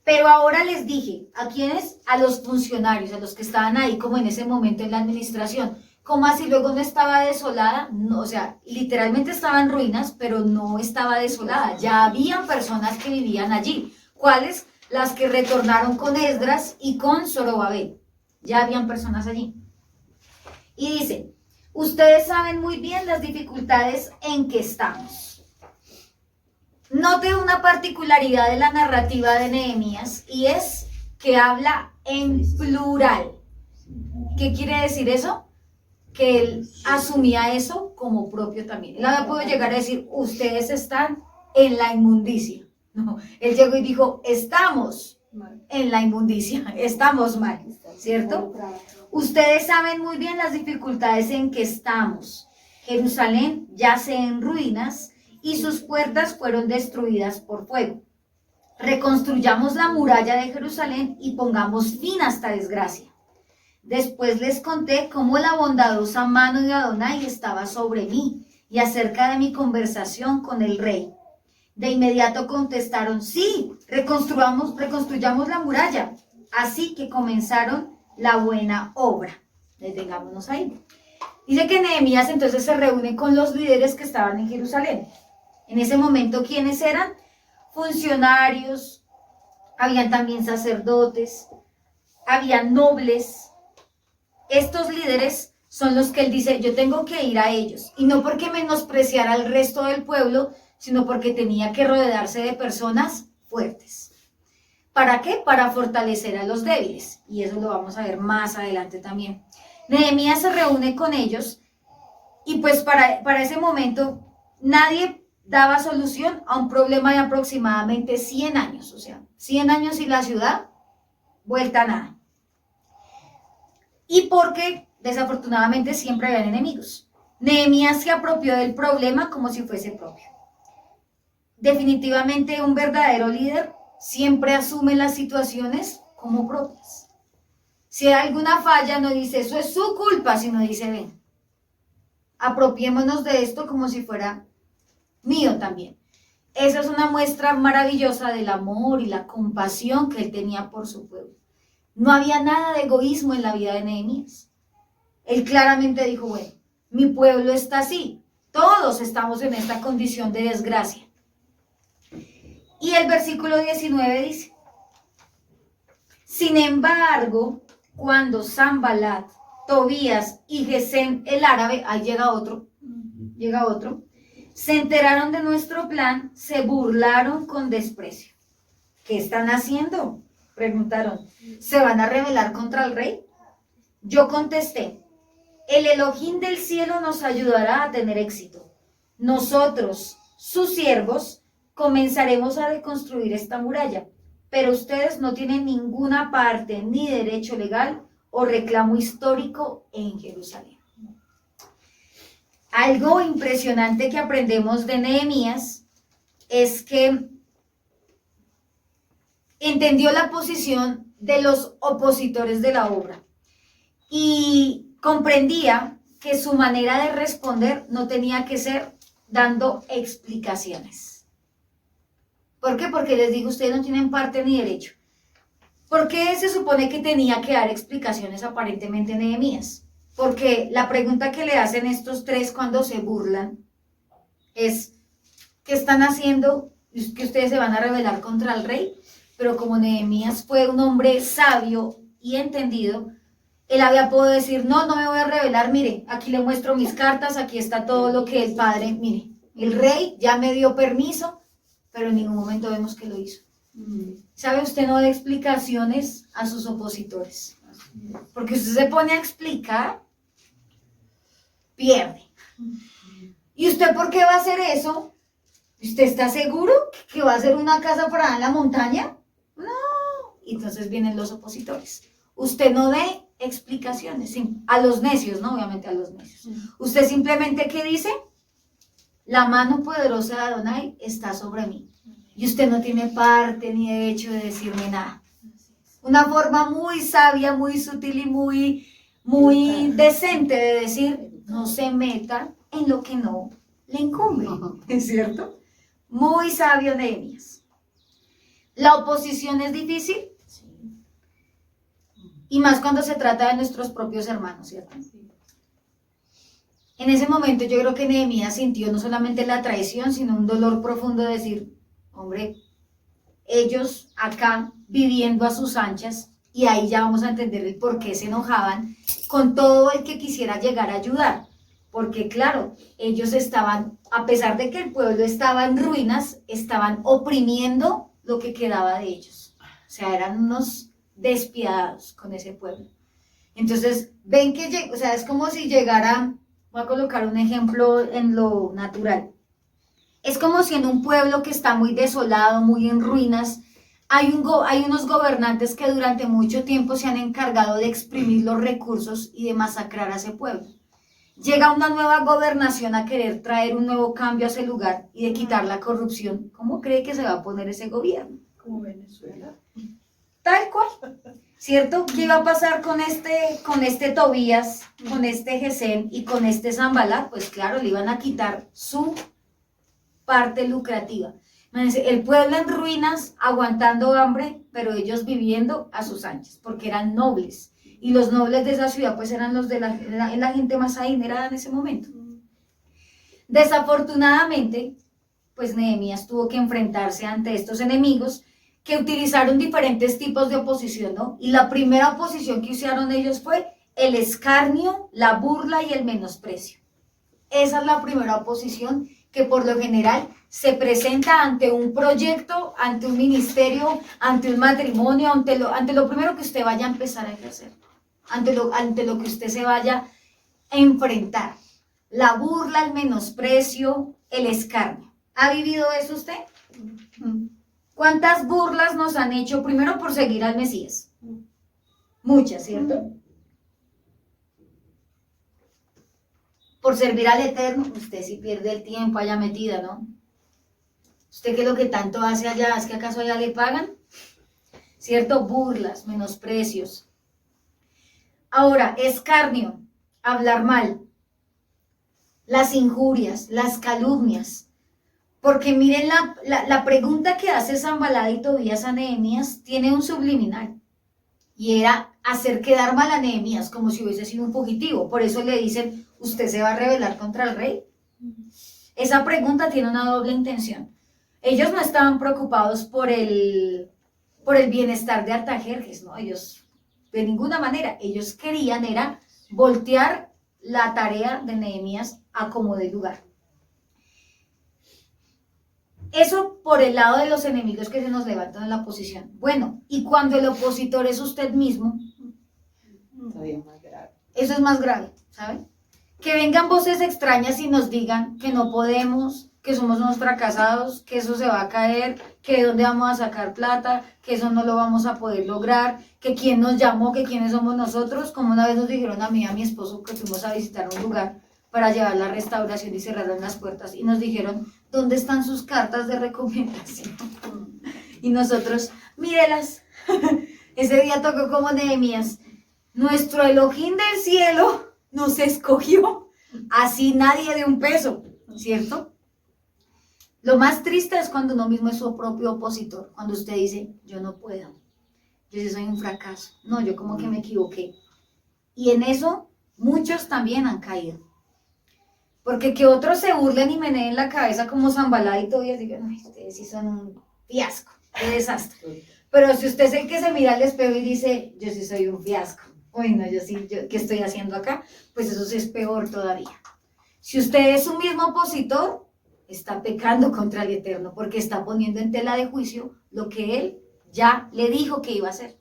S2: Pero ahora les dije, ¿a quiénes? A los funcionarios, a los que estaban ahí como en ese momento en la administración. ¿Cómo así luego no estaba desolada? No, o sea, literalmente estaba en ruinas, pero no estaba desolada. Ya habían personas que vivían allí. ¿Cuáles? Las que retornaron con Esdras y con Zorobabel. Ya habían personas allí. Y dice, ustedes saben muy bien las dificultades en que estamos. Note una particularidad de la narrativa de Nehemías y es que habla en plural. ¿Qué quiere decir eso? Que él asumía eso como propio también. Él no pudo llegar a decir, ustedes están en la inmundicia. No, él llegó y dijo, estamos en la inmundicia, estamos mal, ¿cierto? Ustedes saben muy bien las dificultades en que estamos. Jerusalén yace en ruinas y sus puertas fueron destruidas por fuego. Reconstruyamos la muralla de Jerusalén y pongamos fin a esta desgracia. Después les conté cómo la bondadosa mano de Adonai estaba sobre mí y acerca de mi conversación con el rey. De inmediato contestaron, sí, reconstruyamos la muralla. Así que comenzaron la buena obra. Detengámonos ahí. Dice que Nehemías entonces se reúne con los líderes que estaban en Jerusalén. En ese momento, ¿quiénes eran? Funcionarios, habían también sacerdotes, habían nobles. Estos líderes son los que él dice, yo tengo que ir a ellos. Y no porque menospreciara al resto del pueblo, sino porque tenía que rodearse de personas fuertes. ¿Para qué? Para fortalecer a los débiles. Y eso lo vamos a ver más adelante también. Nehemías se reúne con ellos y pues para ese momento nadie daba solución a un problema de aproximadamente 100 años. O sea, 100 años y la ciudad, vuelta a nada. Y porque desafortunadamente siempre habían enemigos. Nehemías se apropió del problema como si fuese propio. Definitivamente un verdadero líder siempre asume las situaciones como propias. Si hay alguna falla, no dice eso es su culpa, sino dice ven, apropiémonos de esto como si fuera mío también. Esa es una muestra maravillosa del amor y la compasión que él tenía por su pueblo. No había nada de egoísmo en la vida de Nehemías. Él claramente dijo, bueno, mi pueblo está así, todos estamos en esta condición de desgracia. Y el versículo 19 dice, sin embargo, cuando Sanbalat, Tobías y Gesem el árabe, ahí llega otro, se enteraron de nuestro plan, se burlaron con desprecio. ¿Qué están haciendo? Preguntaron. ¿Se van a rebelar contra el rey? Yo contesté, el Elohim del cielo nos ayudará a tener éxito. Nosotros, sus siervos, comenzaremos a reconstruir esta muralla, pero ustedes no tienen ninguna parte ni derecho legal o reclamo histórico en Jerusalén. Algo impresionante que aprendemos de Nehemías es que entendió la posición de los opositores de la obra y comprendía que su manera de responder no tenía que ser dando explicaciones. ¿Por qué? Porque les digo, ustedes no tienen parte ni derecho. ¿Por qué se supone que tenía que dar explicaciones aparentemente Nehemías? Porque la pregunta que le hacen estos tres cuando se burlan es, ¿qué están haciendo? ¿Que ustedes se van a rebelar contra el rey? pero como Nehemías fue un hombre sabio y entendido, él había podido decir, no, no me voy a revelar, mire, aquí le muestro mis cartas, aquí está todo lo que el padre, mire, el rey ya me dio permiso, pero en ningún momento vemos que lo hizo. ¿Sabe? Usted no da explicaciones a sus opositores, porque usted se pone a explicar, pierde. ¿Y usted por qué va a hacer eso? ¿Usted está seguro que va a hacer una casa por allá en la montaña? No. Y entonces vienen los opositores. Usted no dé explicaciones, a los necios, ¿no? Obviamente a los necios. Usted simplemente, ¿qué dice? La mano poderosa de Adonai está sobre mí. Y usted no tiene parte ni derecho de decirme nada. Una forma muy sabia, muy sutil y muy decente de decir, no se meta en lo que no le incumbe. ¿Es cierto? Muy sabio Nehemías. La oposición es difícil. Y más cuando se trata de nuestros propios hermanos, ¿cierto? En ese momento yo creo que Nehemías sintió no solamente la traición, sino un dolor profundo de decir, hombre, ellos acá viviendo a sus anchas, y ahí ya vamos a entender el por qué se enojaban con todo el que quisiera llegar a ayudar. Porque claro, ellos estaban, a pesar de que el pueblo estaba en ruinas, estaban oprimiendo lo que quedaba de ellos. O sea, eran unos despiadados con ese pueblo. Entonces, ven que, o sea, es como si llegara, voy a colocar un ejemplo en lo natural. Es como si en un pueblo que está muy desolado, muy en ruinas, hay unos gobernantes que durante mucho tiempo se han encargado de exprimir los recursos y de masacrar a ese pueblo. Llega una nueva gobernación a querer traer un nuevo cambio a ese lugar y de quitar la corrupción. ¿Cómo cree que se va a poner ese gobierno?
S3: Como Venezuela.
S2: Tal cual, ¿cierto? ¿Qué iba a pasar con este Tobías, con este Gesem y con este Sanballat? Pues claro, le iban a quitar su parte lucrativa. Imagínense, el pueblo en ruinas, aguantando hambre, pero ellos viviendo a sus anchas, porque eran nobles. Y los nobles de esa ciudad, pues eran los de la gente más adinerada en ese momento. Desafortunadamente, pues Nehemías tuvo que enfrentarse ante estos enemigos, que utilizaron diferentes tipos de oposición, ¿no? Y la primera oposición que usaron ellos fue el escarnio, la burla y el menosprecio. Esa es la primera oposición que por lo general se presenta ante un proyecto, ante un ministerio, ante un matrimonio, ante lo primero que usted vaya a empezar a ejercer, ante lo que usted se vaya a enfrentar. La burla, el menosprecio, el escarnio. ¿Ha vivido eso usted? ¿Cuántas burlas nos han hecho primero por seguir al Mesías? Muchas, ¿cierto? Por servir al Eterno, usted sí pierde el tiempo allá metida, ¿no? ¿Usted qué es lo que tanto hace allá? ¿Es que acaso allá le pagan? ¿Cierto? Burlas, menosprecios. Ahora, escarnio, hablar mal, las injurias, las calumnias. Porque miren la pregunta que hace Sanballat y Tobías a Nehemías tiene un subliminal. Y era hacer quedar mal a Nehemías como si hubiese sido un fugitivo. Por eso le dicen, ¿usted se va a rebelar contra el rey? Esa pregunta tiene una doble intención. Ellos no estaban preocupados por el bienestar de Artajerjes, ¿no? Ellos, de ninguna manera, ellos querían era voltear la tarea de Nehemías a como de lugar. Eso por el lado de los enemigos que se nos levantan en la oposición. Bueno, y cuando el opositor es usted mismo, eso es más grave, ¿saben? Que vengan voces extrañas y nos digan que no podemos, que somos unos fracasados, que eso se va a caer, que de dónde vamos a sacar plata, que eso no lo vamos a poder lograr, que quién nos llamó, que quiénes somos nosotros, como una vez nos dijeron a mí y a mi esposo que fuimos a visitar un lugar para llevar la restauración y cerraron las puertas y nos dijeron, ¿dónde están sus cartas de recomendación? Y nosotros, mírelas. Ese día tocó como Nehemías, nuestro Elohim del cielo nos escogió, así nadie de un peso, ¿cierto? Lo más triste es cuando uno mismo es su propio opositor, cuando usted dice, yo no puedo, yo sí soy un fracaso, no, yo como que me equivoqué. Y en eso muchos también han caído. Porque que otros se burlen y meneen en la cabeza como Sanballat y Tobías digan, ay, ustedes sí son un fiasco, qué desastre. Pero si usted es el que se mira al espejo y dice, yo sí soy un fiasco, uy no, ¿qué estoy haciendo acá? Pues eso sí es peor todavía. Si usted es un mismo opositor, está pecando contra el Eterno, porque está poniendo en tela de juicio lo que Él ya le dijo que iba a hacer.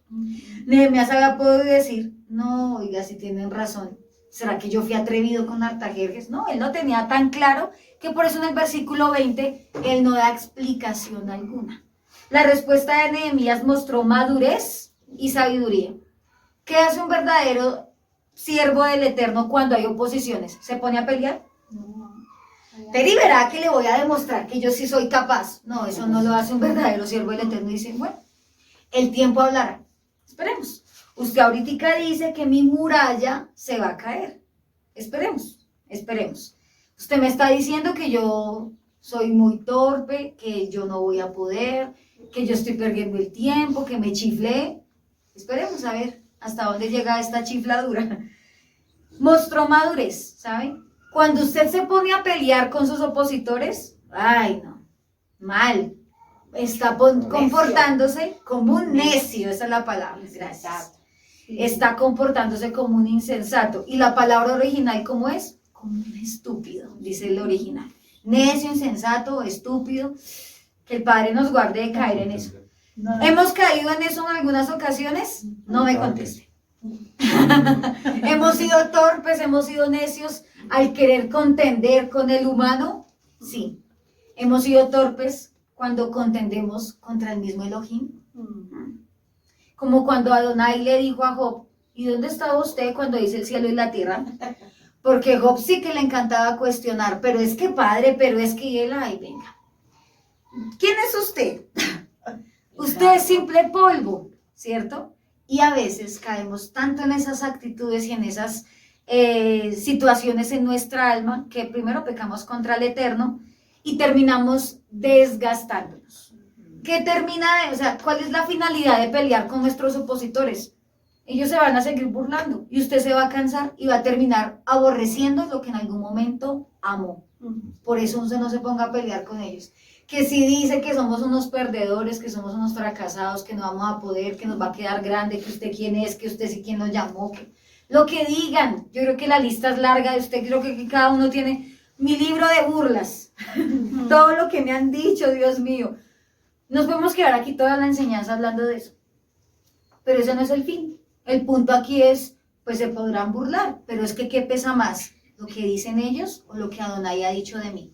S2: Nehemías había podido decir, no, oiga, si tienen razón, ¿será que yo fui atrevido con Artajerjes? No, él no tenía tan claro, que por eso en el versículo 20, él no da explicación alguna. La respuesta de Nehemías mostró madurez y sabiduría. ¿Qué hace un verdadero siervo del Eterno cuando hay oposiciones? ¿Se pone a pelear? Peri verá que le voy a demostrar que yo sí soy capaz. No, eso no lo hace un verdadero siervo del Eterno. Dice, bueno, el tiempo hablará. Esperemos. Usted ahorita dice que mi muralla se va a caer. Esperemos. Usted me está diciendo que yo soy muy torpe, que yo no voy a poder, que yo estoy perdiendo el tiempo, que me chiflé. Esperemos a ver hasta dónde llega esta chifladura. Mostró madurez, ¿sabe? Cuando usted se pone a pelear con sus opositores, ay no, mal. Está comportándose como un necio, esa es la palabra, gracias. Está comportándose como un insensato. ¿Y la palabra original cómo es? Como un estúpido, dice el original. Necio, insensato, estúpido. Que el Padre nos guarde de caer en eso. ¿Hemos caído en eso en algunas ocasiones? No me conteste. ¿Hemos sido torpes, hemos sido necios al querer contender con el humano? Sí. ¿Hemos sido torpes cuando contendemos contra el mismo Elohim? Como cuando Adonai le dijo a Job, ¿y dónde estaba usted cuando dice el cielo y la tierra? Porque Job sí que le encantaba cuestionar, pero es que padre, pero es que él, ay, venga. ¿Quién es usted? Usted es simple polvo, ¿cierto? Y a veces caemos tanto en esas actitudes y en esas situaciones en nuestra alma que primero pecamos contra el Eterno y terminamos desgastándonos. ¿Qué termina o sea, cuál es la finalidad de pelear con nuestros opositores? Ellos se van a seguir burlando y usted se va a cansar y va a terminar aborreciendo lo que en algún momento amó. Por eso usted no se ponga a pelear con ellos. Que si dice que somos unos perdedores, que somos unos fracasados, que no vamos a poder, que nos va a quedar grande, que usted quién es, que usted sí quién nos llamó, que lo que digan. Yo creo que la lista es larga de usted, creo que cada uno tiene mi libro de burlas. Todo lo que me han dicho, Dios mío. Nos podemos quedar aquí toda la enseñanza hablando de eso. Pero ese no es el fin. El punto aquí es, pues se podrán burlar, pero es que ¿qué pesa más? ¿Lo que dicen ellos o lo que Adonai ha dicho de mí?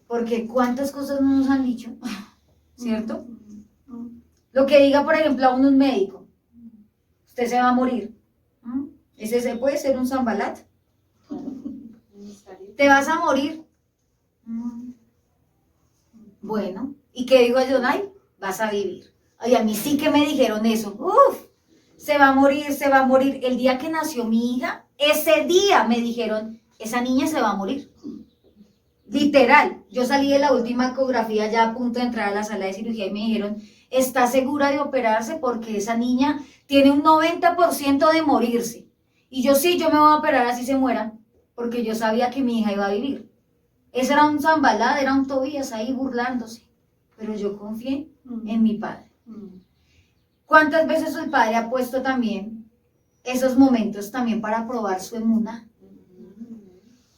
S2: Porque cuántas cosas no nos han dicho, ¿cierto? Lo que diga, por ejemplo, a un médico, usted se va a morir. Ese se puede ser un Zambalat. ¿Te vas a morir? Bueno, ¿y qué digo Adonai? Vas a vivir. Oye, a mí sí que me dijeron eso. Se va a morir, se va a morir. El día que nació mi hija, ese día me dijeron, esa niña se va a morir. Literal, yo salí de la última ecografía ya a punto de entrar a la sala de cirugía y me dijeron, ¿está segura de operarse? Porque esa niña tiene un 90% de morirse. Y yo sí, yo me voy a operar así se muera, porque yo sabía que mi hija iba a vivir. Ese era un Zambalad, era un Tobías ahí burlándose, pero yo confié en mi padre. ¿Cuántas veces el padre ha puesto también esos momentos también para probar su emuná?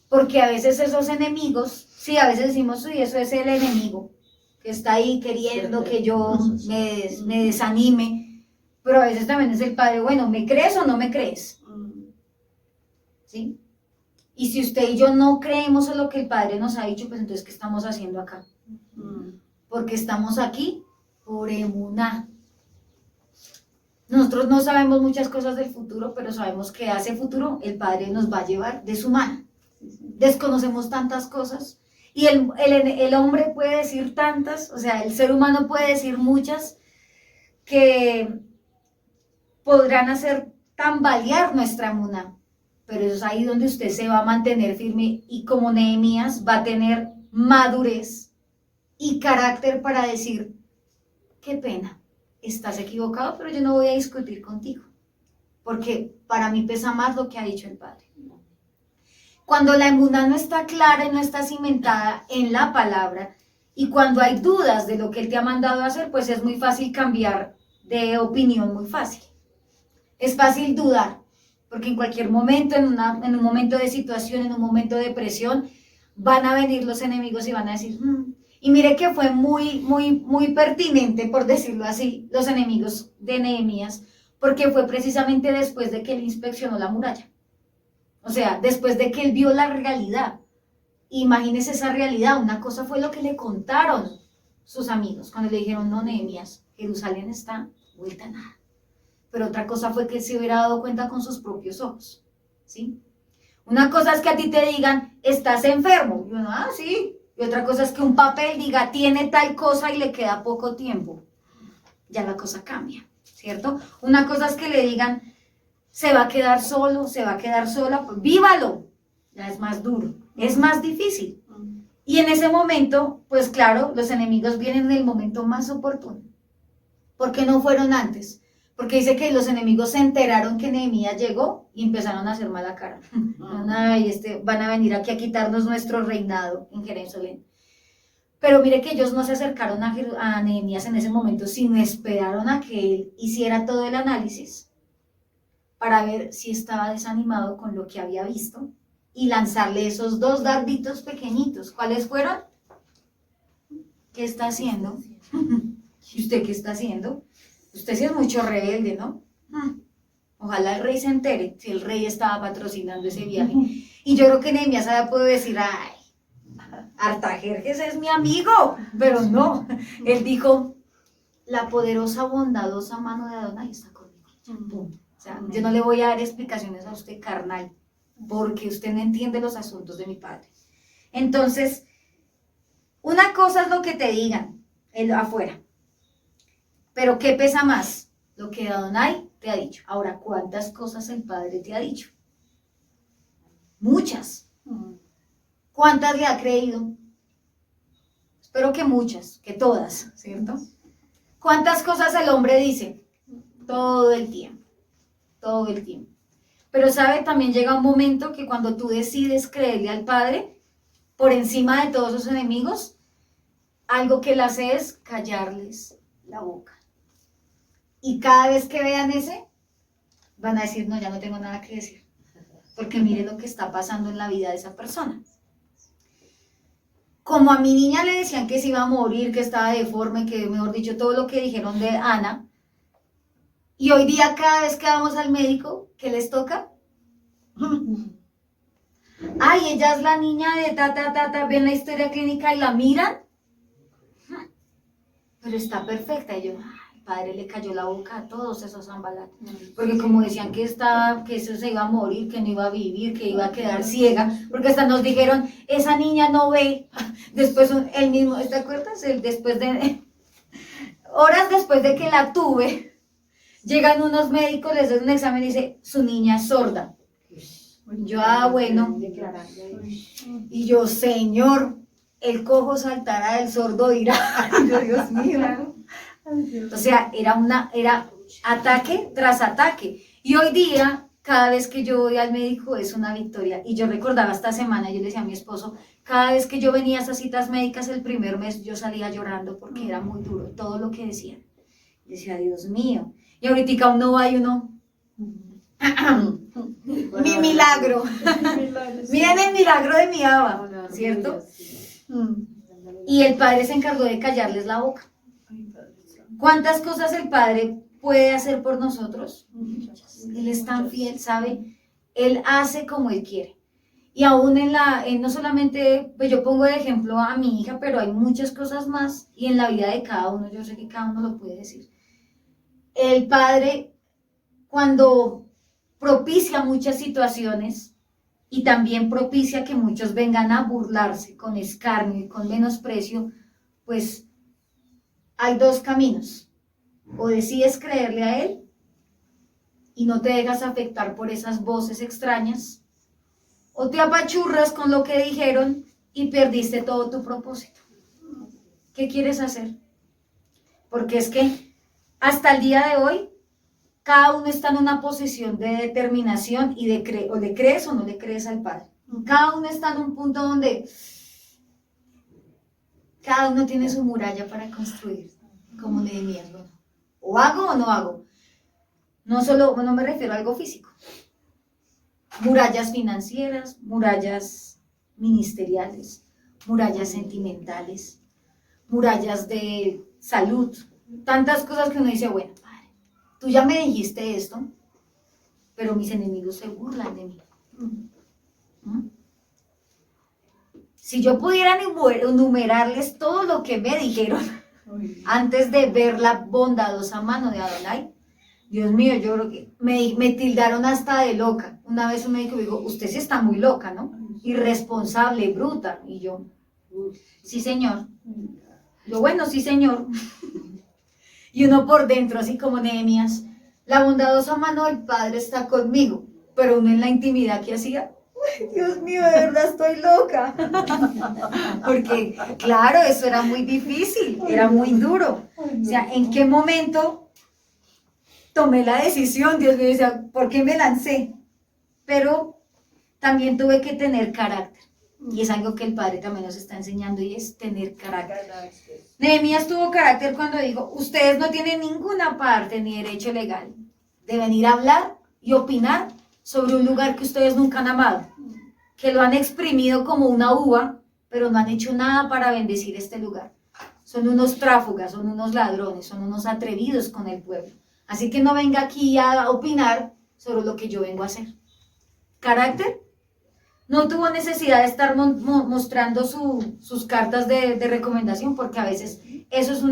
S2: Porque a veces esos enemigos, sí, a veces decimos, uy, eso es el enemigo, que está ahí queriendo que yo me desanime, pero a veces también es el padre, bueno, ¿me crees o no me crees? ¿Sí? Y si usted y yo no creemos en lo que el padre nos ha dicho, pues entonces, ¿qué estamos haciendo acá? Porque estamos aquí por emuná. Nosotros no sabemos muchas cosas del futuro, pero sabemos que a ese futuro el padre nos va a llevar de su mano. Desconocemos tantas cosas y el hombre puede decir tantas, o sea, el ser humano puede decir muchas que podrán hacer tambalear nuestra emuná, pero eso es ahí donde usted se va a mantener firme y como Nehemías va a tener madurez y carácter para decir, qué pena, estás equivocado, pero yo no voy a discutir contigo, porque para mí pesa más lo que ha dicho el Padre. Cuando la emuná no está clara y no está cimentada en la palabra, Y cuando hay dudas de lo que Él te ha mandado a hacer, pues es muy fácil cambiar de opinión, muy fácil. Es fácil dudar, porque en cualquier momento, en un momento de situación, en un momento de presión, van a venir los enemigos y van a decir, Y mire que fue muy pertinente, por decirlo así, los enemigos de Nehemías, porque fue precisamente después de que él inspeccionó la muralla. O sea, después de que él vio la realidad. Imagínese esa realidad. Una cosa fue lo que le contaron sus amigos cuando le dijeron, no, Nehemías, Jerusalén está vuelta a nada. Pero otra cosa fue que él se hubiera dado cuenta con sus propios ojos, ¿sí? Una cosa es que a ti te digan, estás enfermo. Y uno, sí. Y otra cosa es que un papel diga, tiene tal cosa y le queda poco tiempo. Ya la cosa cambia, ¿cierto? Una cosa es que le digan, se va a quedar solo, se va a quedar sola, pues vívalo. Ya es más duro, es más difícil. Y en ese momento, pues claro, los enemigos vienen en el momento más oportuno. ¿Por qué no fueron antes? Porque dice que los enemigos se enteraron que Nehemías llegó y empezaron a hacer mala cara. Ay, van a venir aquí a quitarnos nuestro reinado en Jerusalén. Pero mire que ellos no se acercaron a Nehemías en ese momento, sino esperaron a que él hiciera todo el análisis para ver si estaba desanimado con lo que había visto y lanzarle esos 2 darditos pequeñitos. ¿Cuáles fueron? ¿Qué está haciendo? ¿Y usted qué está haciendo? Usted sí es mucho rebelde, ¿no? Ojalá el rey se entere si el rey estaba patrocinando ese viaje. Y yo creo que Nehemías había podido decir, ay, Artajerjes es mi amigo, pero no. Él dijo, la poderosa, bondadosa mano de Adonai está conmigo. O sea, yo no le voy a dar explicaciones a usted carnal, porque usted no entiende los asuntos de mi padre. Entonces, una cosa es lo que te digan afuera. Pero ¿qué pesa más? Lo que Adonai te ha dicho. Ahora, ¿cuántas cosas el Padre te ha dicho? Muchas. ¿Cuántas le ha creído? Espero que muchas, que todas, ¿cierto? ¿Cuántas cosas el hombre dice? Todo el tiempo, todo el tiempo. Pero sabe, también llega un momento que cuando tú decides creerle al Padre, por encima de todos sus enemigos, algo que él hace es callarles la boca. Y cada vez que vean ese, van a decir, no, ya no tengo nada que decir. Porque mire lo que está pasando en la vida de esa persona. Como a mi niña le decían que se iba a morir, que estaba deforme, que mejor dicho, todo lo que dijeron de Ana. Y hoy día cada vez que vamos al médico, ¿qué les toca? Ay, ella es la niña de ven la historia clínica y la miran. Pero está perfecta. Y yo, Padre le cayó la boca a todos esos ambalatos, porque como decían que eso se iba a morir, que no iba a vivir, que iba a quedar ciega, porque hasta nos dijeron, esa niña no ve. Después él mismo, ¿te acuerdas? Horas después de que la tuve, llegan unos médicos, les dan un examen y dice, su niña es sorda. Yo, bueno, y yo, Señor, el cojo saltará, el sordo dirá. Dios mío. O sea, era ataque tras ataque. Y hoy día, cada vez que yo voy al médico es una victoria. Y yo recordaba esta semana, yo le decía a mi esposo, cada vez que yo venía a esas citas médicas el primer mes, yo salía llorando porque era muy duro todo lo que decían. Y decía, Dios mío. Y ahorita uno va y uno, mi milagro. Miren el milagro de mi Abba, ¿cierto? Y el Padre se encargó de callarles la boca. ¿Cuántas cosas el Padre puede hacer por nosotros? Él es tan fiel, ¿sabe? Él hace como Él quiere. Y aún no solamente, pues yo pongo de ejemplo a mi hija, pero hay muchas cosas más. Y en la vida de cada uno, yo sé que cada uno lo puede decir. El Padre, cuando propicia muchas situaciones y también propicia que muchos vengan a burlarse con escarnio y con menosprecio, pues hay 2 caminos. O decides creerle a Él y no te dejas afectar por esas voces extrañas, o te apachurras con lo que dijeron y perdiste todo tu propósito. ¿Qué quieres hacer? Porque es que hasta el día de hoy, cada uno está en una posición de determinación y o le crees o no le crees al Padre. Cada uno está en un punto donde Cada uno tiene su muralla para construir, como Nehemías. Bueno, o hago o no hago. No solo, no me refiero a algo físico. Murallas financieras, murallas ministeriales, murallas sentimentales, murallas de salud, tantas cosas que uno dice, bueno, padre, tú ya me dijiste esto, pero mis enemigos se burlan de mí. ¿Mm? Si yo pudiera enumerarles todo lo que me dijeron antes de ver la bondadosa mano de Adonai, Dios mío, yo creo que me tildaron hasta de loca. Una vez un médico me dijo, usted sí está muy loca, ¿no? Irresponsable, bruta. Y yo, sí señor. Yo, bueno, sí señor. Y uno por dentro, así como Nehemías, la bondadosa mano del Padre está conmigo, pero uno en la intimidad que hacía, ¡ay, Dios mío, de verdad estoy loca! Porque, claro, eso era muy difícil, era muy duro. O sea, ¿en qué momento tomé la decisión? Dios mío, decía, ¿por qué me lancé? Pero también tuve que tener carácter. Y es algo que el Padre también nos está enseñando, y es tener carácter. Nehemías tuvo carácter cuando dijo, ustedes no tienen ninguna parte ni derecho legal de venir a hablar y opinar sobre un lugar que ustedes nunca han amado, que lo han exprimido como una uva, pero no han hecho nada para bendecir este lugar. Son unos tráfugas, son unos ladrones, son unos atrevidos con el pueblo. Así que no venga aquí a opinar sobre lo que yo vengo a hacer. Carácter. No tuvo necesidad de estar mostrando sus cartas de recomendación, porque a veces eso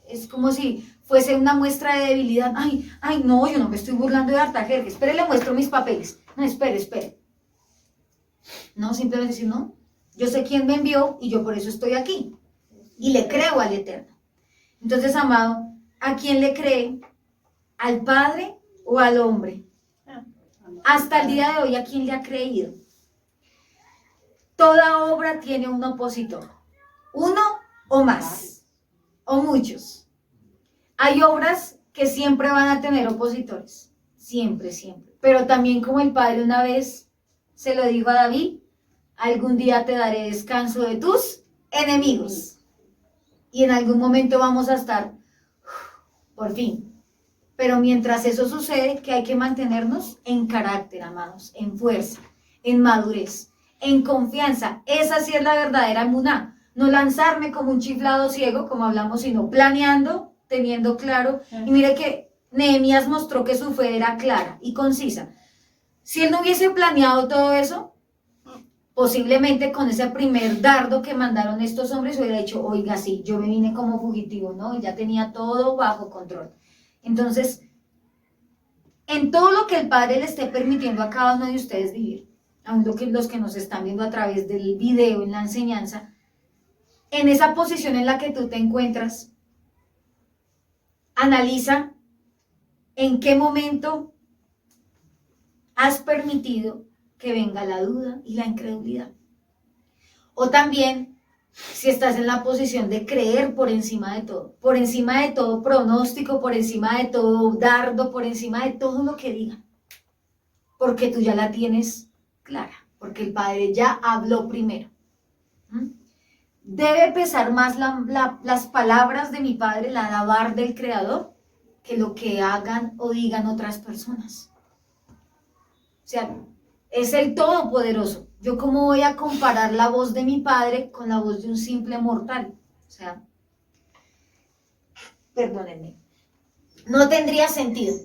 S2: es como si fuese una muestra de debilidad. Ay, no, yo no me estoy burlando de Artajerjes. Espere, le muestro mis papeles. No, espere. No, simplemente decir, no, yo sé quién me envió y yo por eso estoy aquí. Y le creo al Eterno. Entonces, amado, ¿a quién le cree? ¿Al Padre o al hombre? Hasta el día de hoy, ¿a quién le ha creído? Toda obra tiene un opositor, uno o más, o muchos. Hay obras que siempre van a tener opositores, siempre. Pero también, como el Padre una vez se lo dijo a David, algún día te daré descanso de tus enemigos. Y en algún momento vamos a estar, por fin. Pero mientras eso sucede, que hay que mantenernos en carácter, amados, en fuerza, en madurez, en confianza. Esa sí es la verdadera emuná. No lanzarme como un chiflado ciego, como hablamos, sino planeando, teniendo claro. Y mire que Nehemías mostró que su fe era clara y concisa. Si él no hubiese planeado todo eso, posiblemente con ese primer dardo que mandaron estos hombres hubiera dicho, oiga, sí, yo me vine como fugitivo, ¿no? Y ya tenía todo bajo control. Entonces, en todo lo que el Padre le esté permitiendo a cada uno de ustedes vivir, aun los que nos están viendo a través del video, en la enseñanza, en esa posición en la que tú te encuentras, analiza en qué momento has permitido que venga la duda y la incredulidad. O también, si estás en la posición de creer por encima de todo pronóstico, por encima de todo dardo, por encima de todo lo que digan, porque tú ya la tienes clara, porque el Padre ya habló primero. Debe pesar más las palabras de mi Padre, la alabar del Creador, que lo que hagan o digan otras personas. O sea, es el Todopoderoso. ¿Yo cómo voy a comparar la voz de mi Padre con la voz de un simple mortal? O sea, perdónenme, no tendría sentido.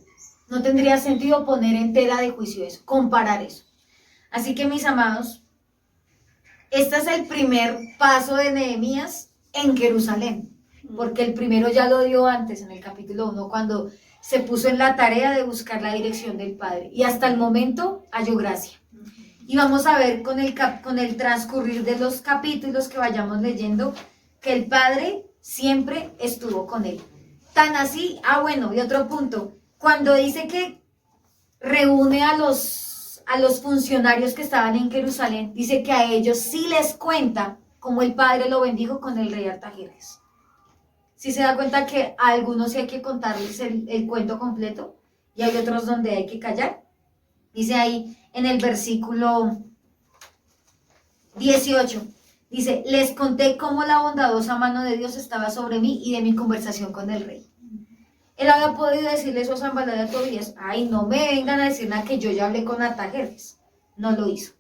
S2: No tendría sentido poner en tela de juicio eso, comparar eso. Así que, mis amados, este es el primer paso de Nehemías en Jerusalén, porque el primero ya lo dio antes, en el capítulo 1, cuando se puso en la tarea de buscar la dirección del Padre, y hasta el momento halló gracia. Y vamos a ver con el transcurrir de los capítulos que vayamos leyendo, que el Padre siempre estuvo con él. Tan así, bueno, y otro punto, cuando dice que reúne a los funcionarios que estaban en Jerusalén, dice que a ellos sí les cuenta cómo el Padre lo bendijo con el rey Artajerjes. ¿Sí se da cuenta que a algunos sí hay que contarles el cuento completo y hay otros donde hay que callar? Dice ahí en el versículo 18, Dice, les conté cómo la bondadosa mano de Dios estaba sobre mí y de mi conversación con el rey. Él había podido decirle eso a Sanballat y a Tobías, ay, no me vengan a decir nada que yo ya hablé con Artajerjes. No lo hizo.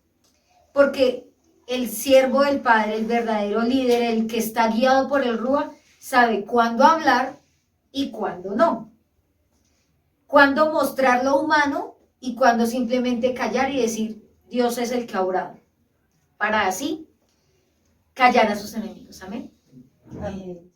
S2: Porque el siervo del Padre, el verdadero líder, el que está guiado por el Rúa, sabe cuándo hablar y cuándo no. Cuándo mostrar lo humano y cuándo simplemente callar y decir, Dios es el que ha obrado. Para así callar a sus enemigos. Amén.
S5: Amén.